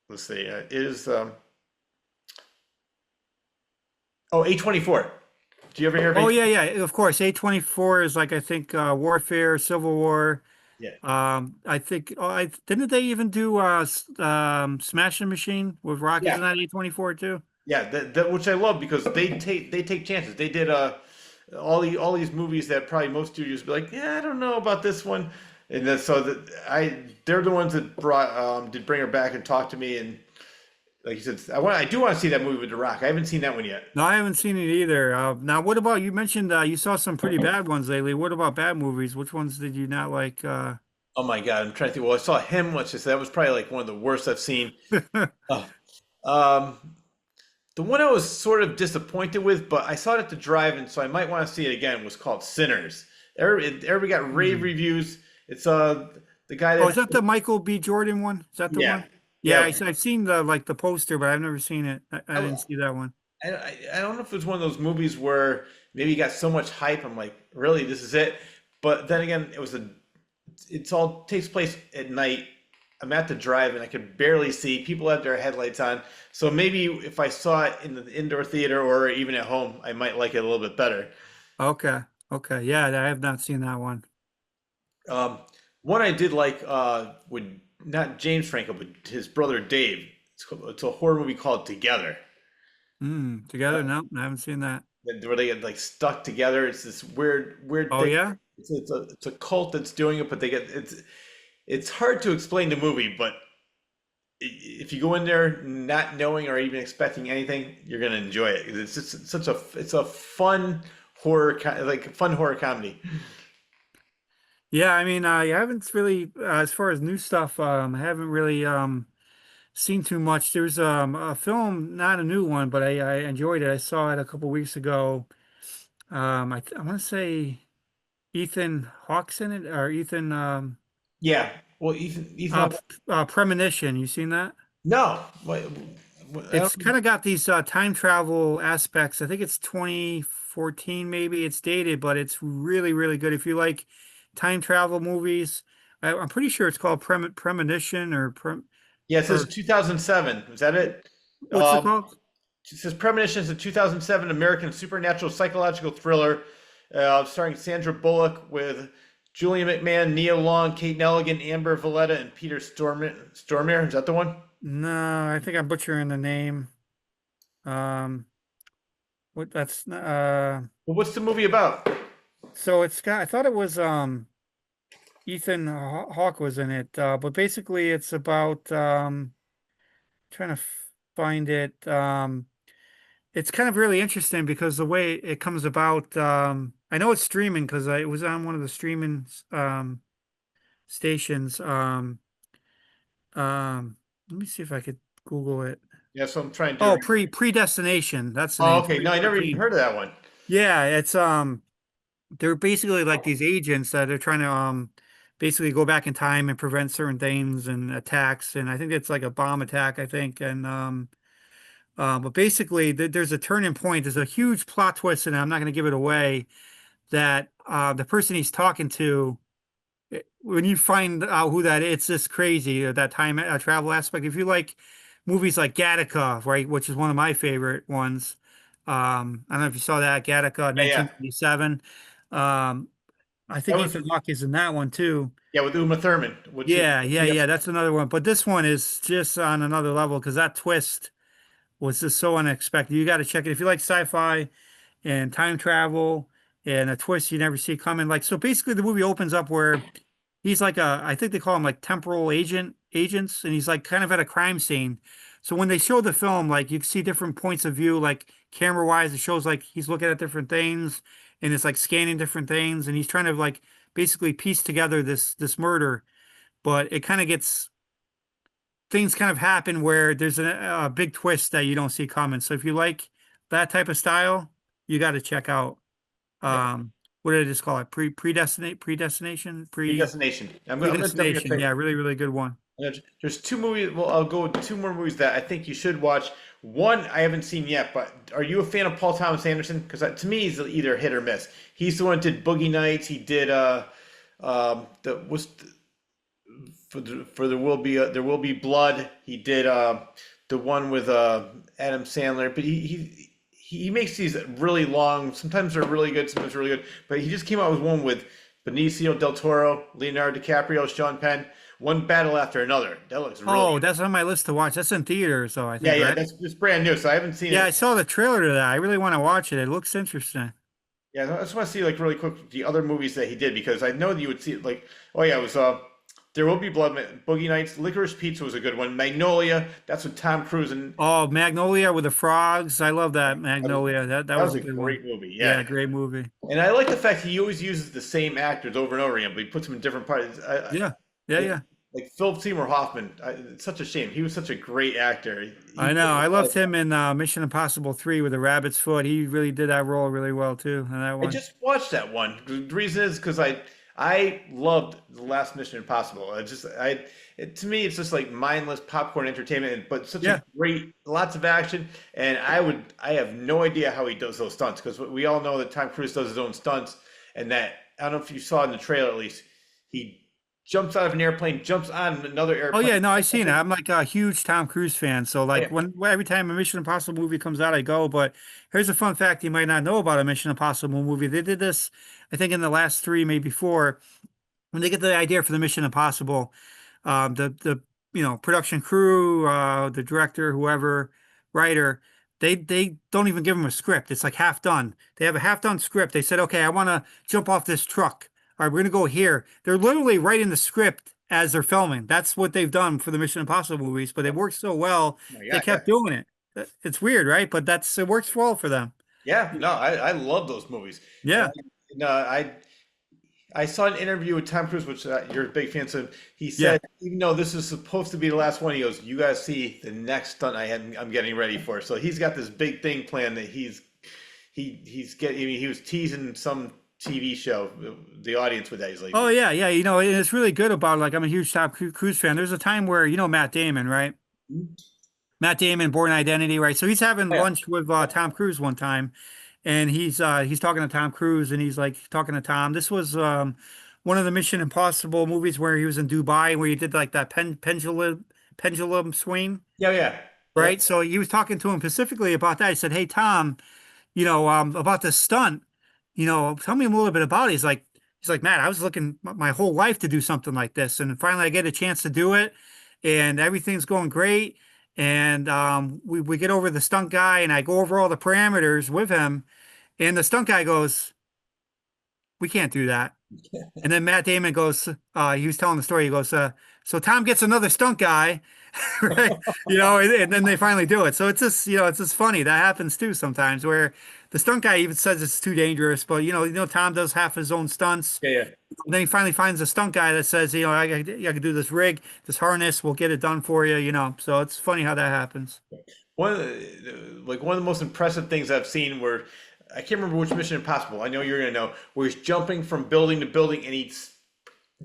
Let's see. It is oh A24. Do you ever hear of Oh A? yeah, yeah. Of course. A24 is like I think Warfare, Civil War. Yeah. I think I didn't they even do Smashing Machine with Rock? Yeah. Isn't that A24 too? Yeah, that which I love because they take chances. They did all these movies that probably most studios be like, yeah, I don't know about this one, and then so that they're the ones that brought did Bring Her Back and Talk to Me, and like you said, I do want to see that movie with The Rock. I haven't seen that one yet. No, I haven't seen it either. Now, what about you mentioned you saw some pretty bad ones lately. What about bad movies? Which ones did you not like? Oh my God, I'm trying to think. Well, I saw him. Let's just say that was probably like one of the worst I've seen. Uh, um, the one I was sort of disappointed with, but I saw it at the drive-in, so I might want to see it again. Was called Sinners. Everybody got rave Hmm. reviews. It's the guy Oh, is that that the Michael B. Jordan one? Is that the yeah one? Yeah, yeah. I've seen the like the poster, but I've never seen it. I I, didn't see that one. I don't know if it was one of those movies where maybe you got so much hype. I'm like, really, this is it? But then again, it's all takes place at night. I'm at the drive and I could barely see. People have their headlights on. So maybe if I saw it in the indoor theater or even at home, I might like it a little bit better. Okay. Okay. Yeah, I have not seen that one. Um, one I did like with not James Franco, but his brother Dave. It's a horror movie called Together. Together? No, I haven't seen that. Where they get like stuck together. It's this weird Oh thing. yeah? it's a cult that's doing it, but it's hard to explain the movie, but if you go in there not knowing or even expecting anything, you're gonna enjoy it. It's just it's a fun like fun horror comedy. Yeah, I mean, I haven't really, as far as new stuff, I haven't really seen too much. There's a film, not a new one, but I enjoyed it. I saw it a couple weeks ago. I want to say Ethan Hawke's in it, or Ethan Yeah. Well, Ethan Hawke. Premonition. You seen that? No. I It's don't. kind of got these time travel aspects. I think it's 2014, maybe. It's dated, but it's really, really good. If you like time travel movies, I'm pretty sure it's called Premonition Yeah, it says or 2007. Is that it? what's it called? It says Premonition is a 2007 American supernatural psychological thriller starring Sandra Bullock with Julian McMahon, Nia Long, Kate Nelligan, Amber Valletta, and Peter Stormare. Is that the one? No, I think I'm butchering the name. Um, what that's Well, what's the movie about? so it's got. I thought it was Ethan Hawke was in it, but basically it's about trying to find it. It's kind of really interesting because the way it comes about, I know it's streaming because it was on one of the streaming stations. Um, Let me see if I could Google it. Yeah, so I'm trying to do Oh, right. Predestination. That's the Oh, name. okay. No, I never even 2014. heard of that one. Yeah, it's they're basically like these agents that are trying to basically go back in time and prevent certain things and attacks. And I think it's like a bomb attack, I think. And but basically there's a turning point. There's a huge plot twist, and I'm not going to give it away that the person he's talking to, when you find out who that is, it's just crazy, that time travel aspect. If you like movies like Gattaca, right, which is one of my favorite ones. I don't know if you saw that, Gattaca, Yeah, yeah. 1997. Um, I That think was Ethan Hawke is in that one too. yeah with Uma Thurman, which is Yeah, yeah, yeah. yeah. That's another one. But this one is just on another level because that twist was just so unexpected. You got to check it if you like sci-fi and time travel and a twist you never see coming. Like, so basically the movie opens up where he's like I think they call him like temporal agents, and he's like kind of at a crime scene. So when they show the film, like you can see different points of view, like camera wise, it shows like he's looking at different things and it's like scanning different things, and he's trying to like basically piece together this murder, but it kind of gets things kind of happen where there's a big twist that you don't see coming. So if you like that type of style, you got to check out Yeah. what did I just call it? Predestination, Predestination. I'm definitely gonna predestination. check. Yeah, really, really good one. There's two movies. Well, I'll go with two more movies that I think you should watch. One I haven't seen yet, but are you a fan of Paul Thomas Anderson? Because to me, he's either hit or miss. He's the one that did Boogie Nights. He did the was for there will be blood. He did the one with Adam Sandler, but he makes these really long. Sometimes they're really good, sometimes they're really good. But he just came out with one with Benicio del Toro, Leonardo DiCaprio, Sean Penn. One battle after another. That looks really Oh, good. that's on my list to watch. That's in theaters, though, I Yeah, think, yeah, right? that's just brand new, so I haven't seen Yeah, I it. saw the trailer to that. I really want to watch it. It looks interesting. Yeah, I just want to see like really quick the other movies that he did because I know that you would see it like oh yeah, it was There Will Be Blood, Boogie Nights, Licorice Pizza was a good one. Magnolia, that's with Tom Cruise and Oh, Magnolia with the frogs. I love that that was, Magnolia. That that was was a a good one. great movie. Yeah, Yeah, great movie. and I like the fact he always uses the same actors over and over again, but he puts them in different parts. Yeah, yeah, It, yeah. like Philip Seymour Hoffman, it's such a shame. He was such a great actor. He I know. played I a lot loved of him in Mission Impossible 3 with the rabbit's foot. He really did that role really well too, in that I one. just watched that one. The reason is because I loved the last Mission Impossible. To me it's just like mindless popcorn entertainment, but such a Yeah. great lots of action. And I have no idea how he does those stunts because we all know that Tom Cruise does his own stunts, and that I don't know if you saw in the trailer at least he jumps out of an airplane, jumps on another Oh airplane. yeah, no, I seen it. I'm like a huge Tom Cruise fan. So Oh, like yeah. every time a Mission Impossible movie comes out, I go. But here's a fun fact you might not know about a Mission Impossible movie. They did this, I think, in the last three, maybe four. When they get the idea for the Mission Impossible, the production crew, the director, whoever, writer, they don't even give them a script. It's like half done. They have a half done script. They said, okay, I want to jump off this truck. all right, we're gonna go here. They're literally writing the script as they're filming. That's what they've done for the Mission Impossible movies, but it worked so well Oh my they God, yeah. kept doing it. It's weird, right? But that's it works well for them. Yeah, no, I love those movies. And Yeah, no, I saw an interview with Tom Cruise, which you're a big fan. So he yeah. said, even though this is supposed to be the last one, he goes, "You guys see the next stunt I'm getting ready for." So he's got this big thing planned that he's getting. I mean, he was teasing some TV show, the audience with that. He's like, Oh yeah, yeah. And it's really good about like I'm a huge Cruise fan. There's a time where Matt Damon, right? Matt Damon, Born Identity, right? So he's having "Oh, yeah, lunch with Tom Cruise one time, and he's talking to Tom Cruise, and he's like talking to Tom. This was one of the Mission Impossible movies where he was in Dubai, where he did like that pendulum swing, yeah, yeah, yeah." right? So he was talking to him specifically about that. He said, "Hey Tom, about this stunt, tell me a little bit about it." He's like, "Matt, I was looking my whole life to do something like this, and finally I get a chance to do it, and everything's going great." And we get over the stunt guy, and I go over all the parameters with him, and the stunt guy goes, "We can't do that." And then Matt Damon goes, he was telling the story. He goes, "So Tom gets another stunt guy, right? And then they finally do it. So it's just funny. That happens too sometimes where the stunt guy even says it's too dangerous, but Tom does half his own stunts. Yeah, yeah. And then he finally finds a stunt guy that says, I can do this rig, this harness, we'll get it done for you. So it's funny how that happens. One of the most impressive things I've seen where I can't remember which Mission Impossible. I know you're gonna know where he's jumping from building to building, and he's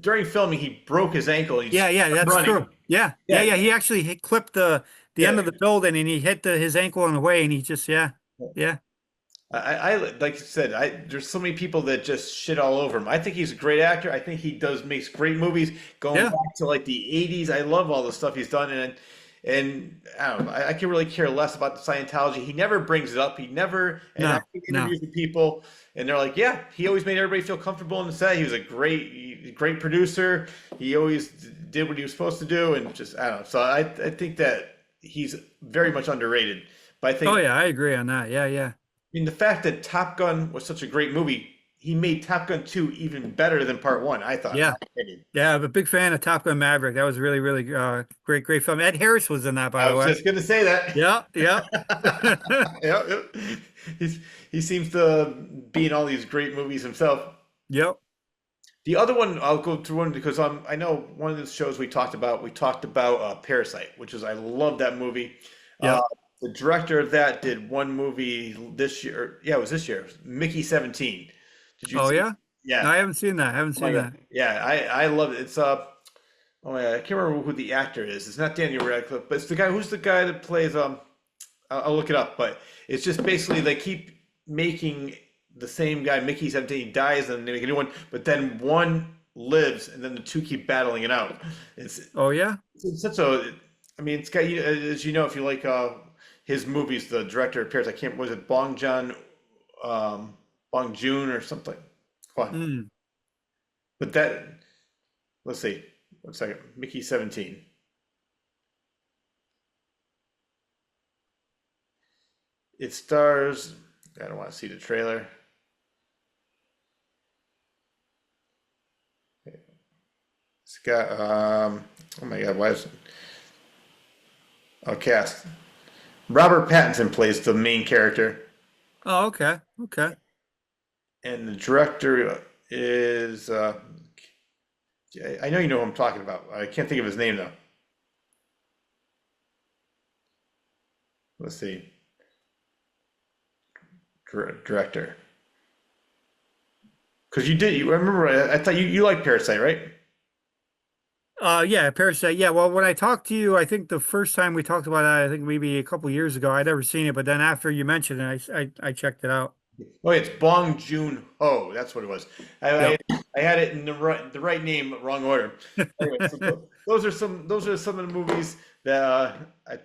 during filming he broke his ankle. And he's Yeah, yeah, that's running. true. Yeah, yeah, Yeah, yeah. He actually clipped the end yeah. of the building and he hit his ankle on the way and he just, yeah, yeah, I like you said, there's so many people that just shit all over him. I think he's a great actor. I think he makes great movies. Going yeah. back to like the '80s, I love all the stuff he's done, and I don't know, I can really care less about the Scientology. He never brings it up. He never, and No, I see no. interviews with people, and they're like, yeah, he always made everybody feel comfortable on the set. He was a great producer. He always did what he was supposed to do, and just I don't know. So I think that he's very much underrated. But I Oh think yeah, I agree on that. Yeah, yeah. mean, the fact that Top Gun was such a great movie, he made Top Gun 2 even better than Part 1, I thought. In Yeah. my opinion. Yeah, I'm a big fan of Top Gun Maverick. That was really, really great, great film. Ed Harris was in that, by I the was way. just going to say that. Yeah, yeah. Yeah, yeah. He seems to be in all these great movies himself. Yep. The other one, I'll go through one because I know one of the shows we talked about Parasite, which is, I love that movie. Uh, Yep. the director of that did one movie this year. Yeah, it was this year. Mickey 17. Did you Oh see? yeah. No, Yeah. I haven't seen that. I haven't Oh my seen God. that. Yeah, I love it. It's oh my God, I can't remember who the actor is. It's not Daniel Radcliffe, but it's the guy that plays I'll look it up, but it's just basically they keep making the same guy, Mickey 17 dies and they make a new one, but then one lives and then the two keep battling it out. It's Oh yeah. it's such a I mean it's got as you know if you like his movies, the director appears I can't was it Bong Joon or something. Come on. Mm. But that let's see. 1 second. Mickey 17. It stars I don't want to see the trailer. It's got oh my God, why is it? Oh, cast. Robert Pattinson plays the main character, Oh, okay. Okay. and the director is I know you know who I'm talking about. I can't think of his name though. Let's see. Director. Because you remember, I thought you liked Parasite, right? Yeah, Parasite. Yeah, well, when I talked to you, I think the first time we talked about that, I think maybe a couple years ago, I'd never seen it, but then after you mentioned it, I checked it out. Oh, it's Bong Joon Ho. That's what it was. Yep. I had it in the right name, wrong order. Anyway, so those are some of the movies that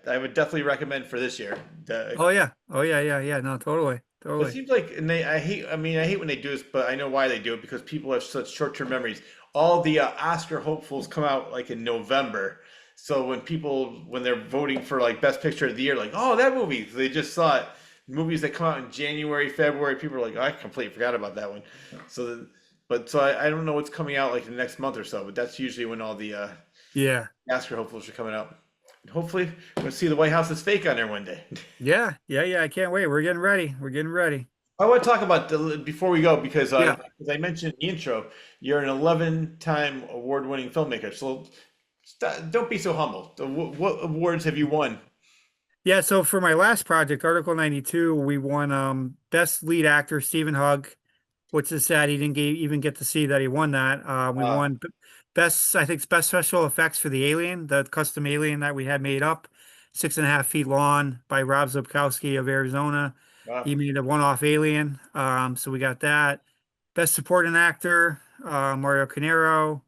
I would definitely recommend for this year. Oh yeah. Oh yeah, yeah, yeah. No, totally. Well, it Totally. seems like, and I hate when they do this, but I know why they do it because people have such short-term memories. All the Oscar hopefuls come out like in November. So when they're voting for like Best Picture of the Year, like, oh, that movie, they just saw it. Movies that come out in January, February, people are like, oh, I completely forgot about that one. So But so I don't know what's coming out like the next month or so, but that's usually when all the Yeah. Oscar hopefuls are coming out. And hopefully, we'll see the White House is fake on there one day. Yeah. Yeah. Yeah. I can't wait. We're getting ready. We're getting ready. I want to talk about before we go because Yeah. as I mentioned in the intro, you're an 11-time award-winning filmmaker. So don't be so humble. So what awards have you won? Yeah. So for my last project, Article 92, we won Best Lead Actor, Stephen Hugg, which is sad he didn't even get to see that he won that. We Uh, won best, I think, it's best special effects for the alien, the custom alien that we had made up, 6.5 feet long by Rob Zubkowski of Arizona. uh, He made a one-off alien. So we got that. Best supporting actor, Mario Canero.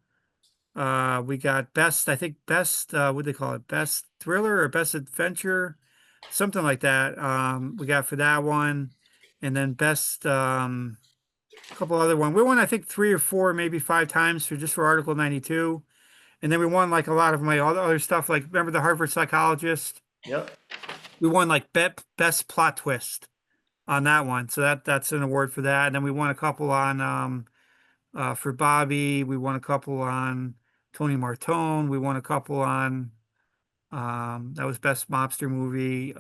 We got best, I think, best, what do they call it? Best thriller or best adventure, something like that. We got for that one. And then best, couple other one. We won, I think, 3 or 4, maybe 5 times for just for Article 92. And then we won like a lot of my other stuff. Like remember the Harvard psychologist? yep. We won like best plot twist on that one. So that's an award for that. And then we won a couple on for Bobby. We won a couple on Tony Martone. We won a couple on that was best mobster movie.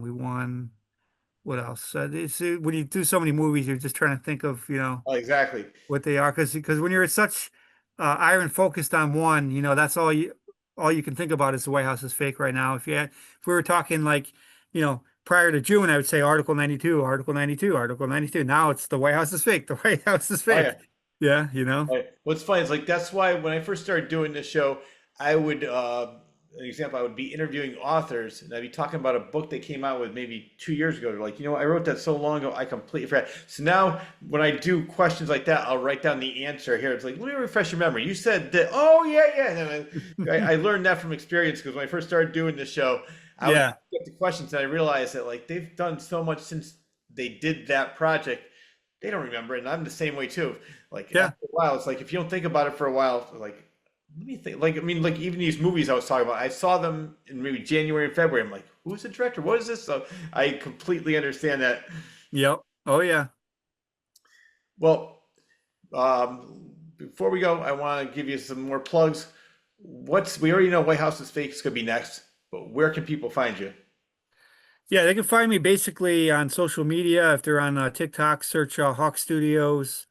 We won what else? When you do so many movies, you're just trying to think of, Oh, exactly. what they are because when you're such iron focused on one, that's all you can think about is the White House is fake right now. If we were talking like, prior to June, I would say Article 92, Article 92, Article 92. Now it's the White House is fake. The White House is Oh yeah. fake. Yeah, Right. What's funny is like that's why when I first started doing this show, I would an example, I would be interviewing authors and I'd be talking about a book they came out with maybe 2 years ago. They're like, I wrote that so long ago, I completely forgot. So now when I do questions like that, I'll write down the answer here. It's like, let me refresh your memory. You said that, oh yeah, yeah. And then I learned that from experience because when I first started doing this show, I would Yeah, get the questions and I realized that like they've done so much since they did that project they don't remember it. And I'm the same way too. Like yeah, after a while, it's like if you don't think about it for a while, like let me think. Like I mean, like even these movies I was talking about, I saw them in maybe January and February. I'm like, who's the director? What is this? So I completely understand that. yep. Oh yeah. Well, before we go, I want to give you some more plugs. We already know White House is fake is gonna be next, but where can people find you? Yeah, they can find me basically on social media. If they're on TikTok, search Hawk Studios.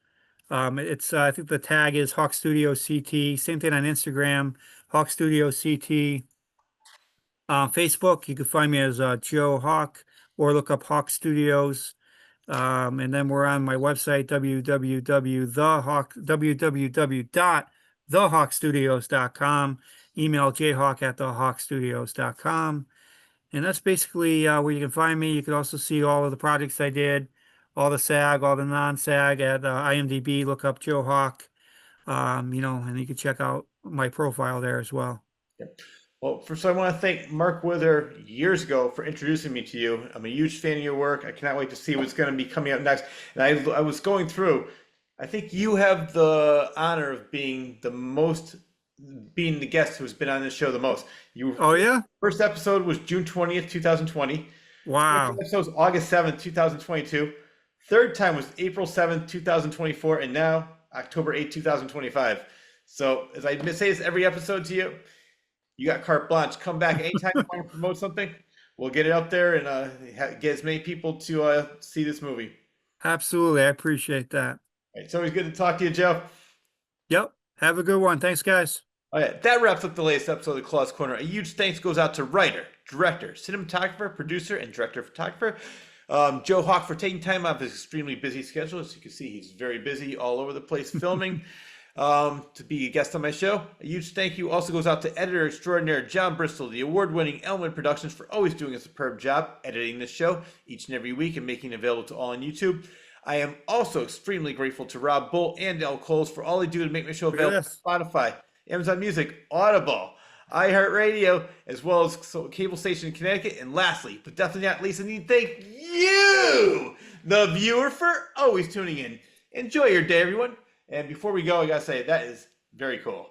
It's I think the tag is Hawk Studios CT. Same thing on Instagram, Hawk Studios CT. Facebook, you can find me as Joe Hawk or look up Hawk Studios. And then we're on my website, www.thehawkstudios.com. Email jhawk@thehawkstudios.com. And that's basically where you can find me. You can also see all of the projects I did, all the SAG, all the non-SAG at IMDb. Look up Joe Hawk, and you can check out my profile there as well. Well, first, I want to thank Mark Wither years ago for introducing me to you. I'm a huge fan of your work. I cannot wait to see what's going to be coming up next. And I was going through, I think you have the honor of being the guest who's been on this show the most. You Oh yeah? first episode was June 20th, 2020. Second Wow. episode was August 7th, 2022. Third time was April 7th, 2024, and now October 8th, 2025. So as I say this every episode to you, you got carte blanche. Come back anytime you want to promote something. We'll get it out there and get as many people to see this movie. Absolutely. I appreciate that. It's always good to talk to you, Joe. Yep. Have a good one. Thanks, guys. All right, that wraps up the latest episode of the Claw's Corner. A huge thanks goes out to writer, director, cinematographer, producer, and director of photographer Joe Hawk for taking time out of his extremely busy schedule. As you can see, he's very busy all over the place filming to be a guest on my show. A huge thank you also goes out to editor extraordinaire John Bristol, the award-winning Elmwood Productions, for always doing a superb job editing this show each and every week and making it available to all on YouTube. I am also extremely grateful to Rob Bull and Al Coles for all they do to make my show Look at available this. on Spotify, Amazon Music, Audible, iHeartRadio, as well as cable station in Connecticut. And lastly, but definitely not least, I need to thank you, the viewer, for always tuning in. Enjoy your day, everyone. And before we go, I gotta say that is very cool.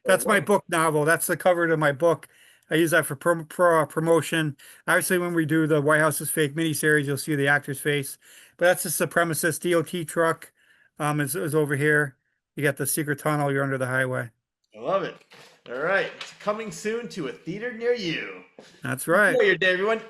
That's my book novel. That's the cover to my book. I use that for promotion. Obviously, when we do the White House is Fake miniseries, you'll see the actor's face. But that's the supremacist DOT truck. is over here. You got the secret tunnel. You're under the highway. I love it. All right. It's coming soon to a theater near you. That's right. Enjoy your day, everyone.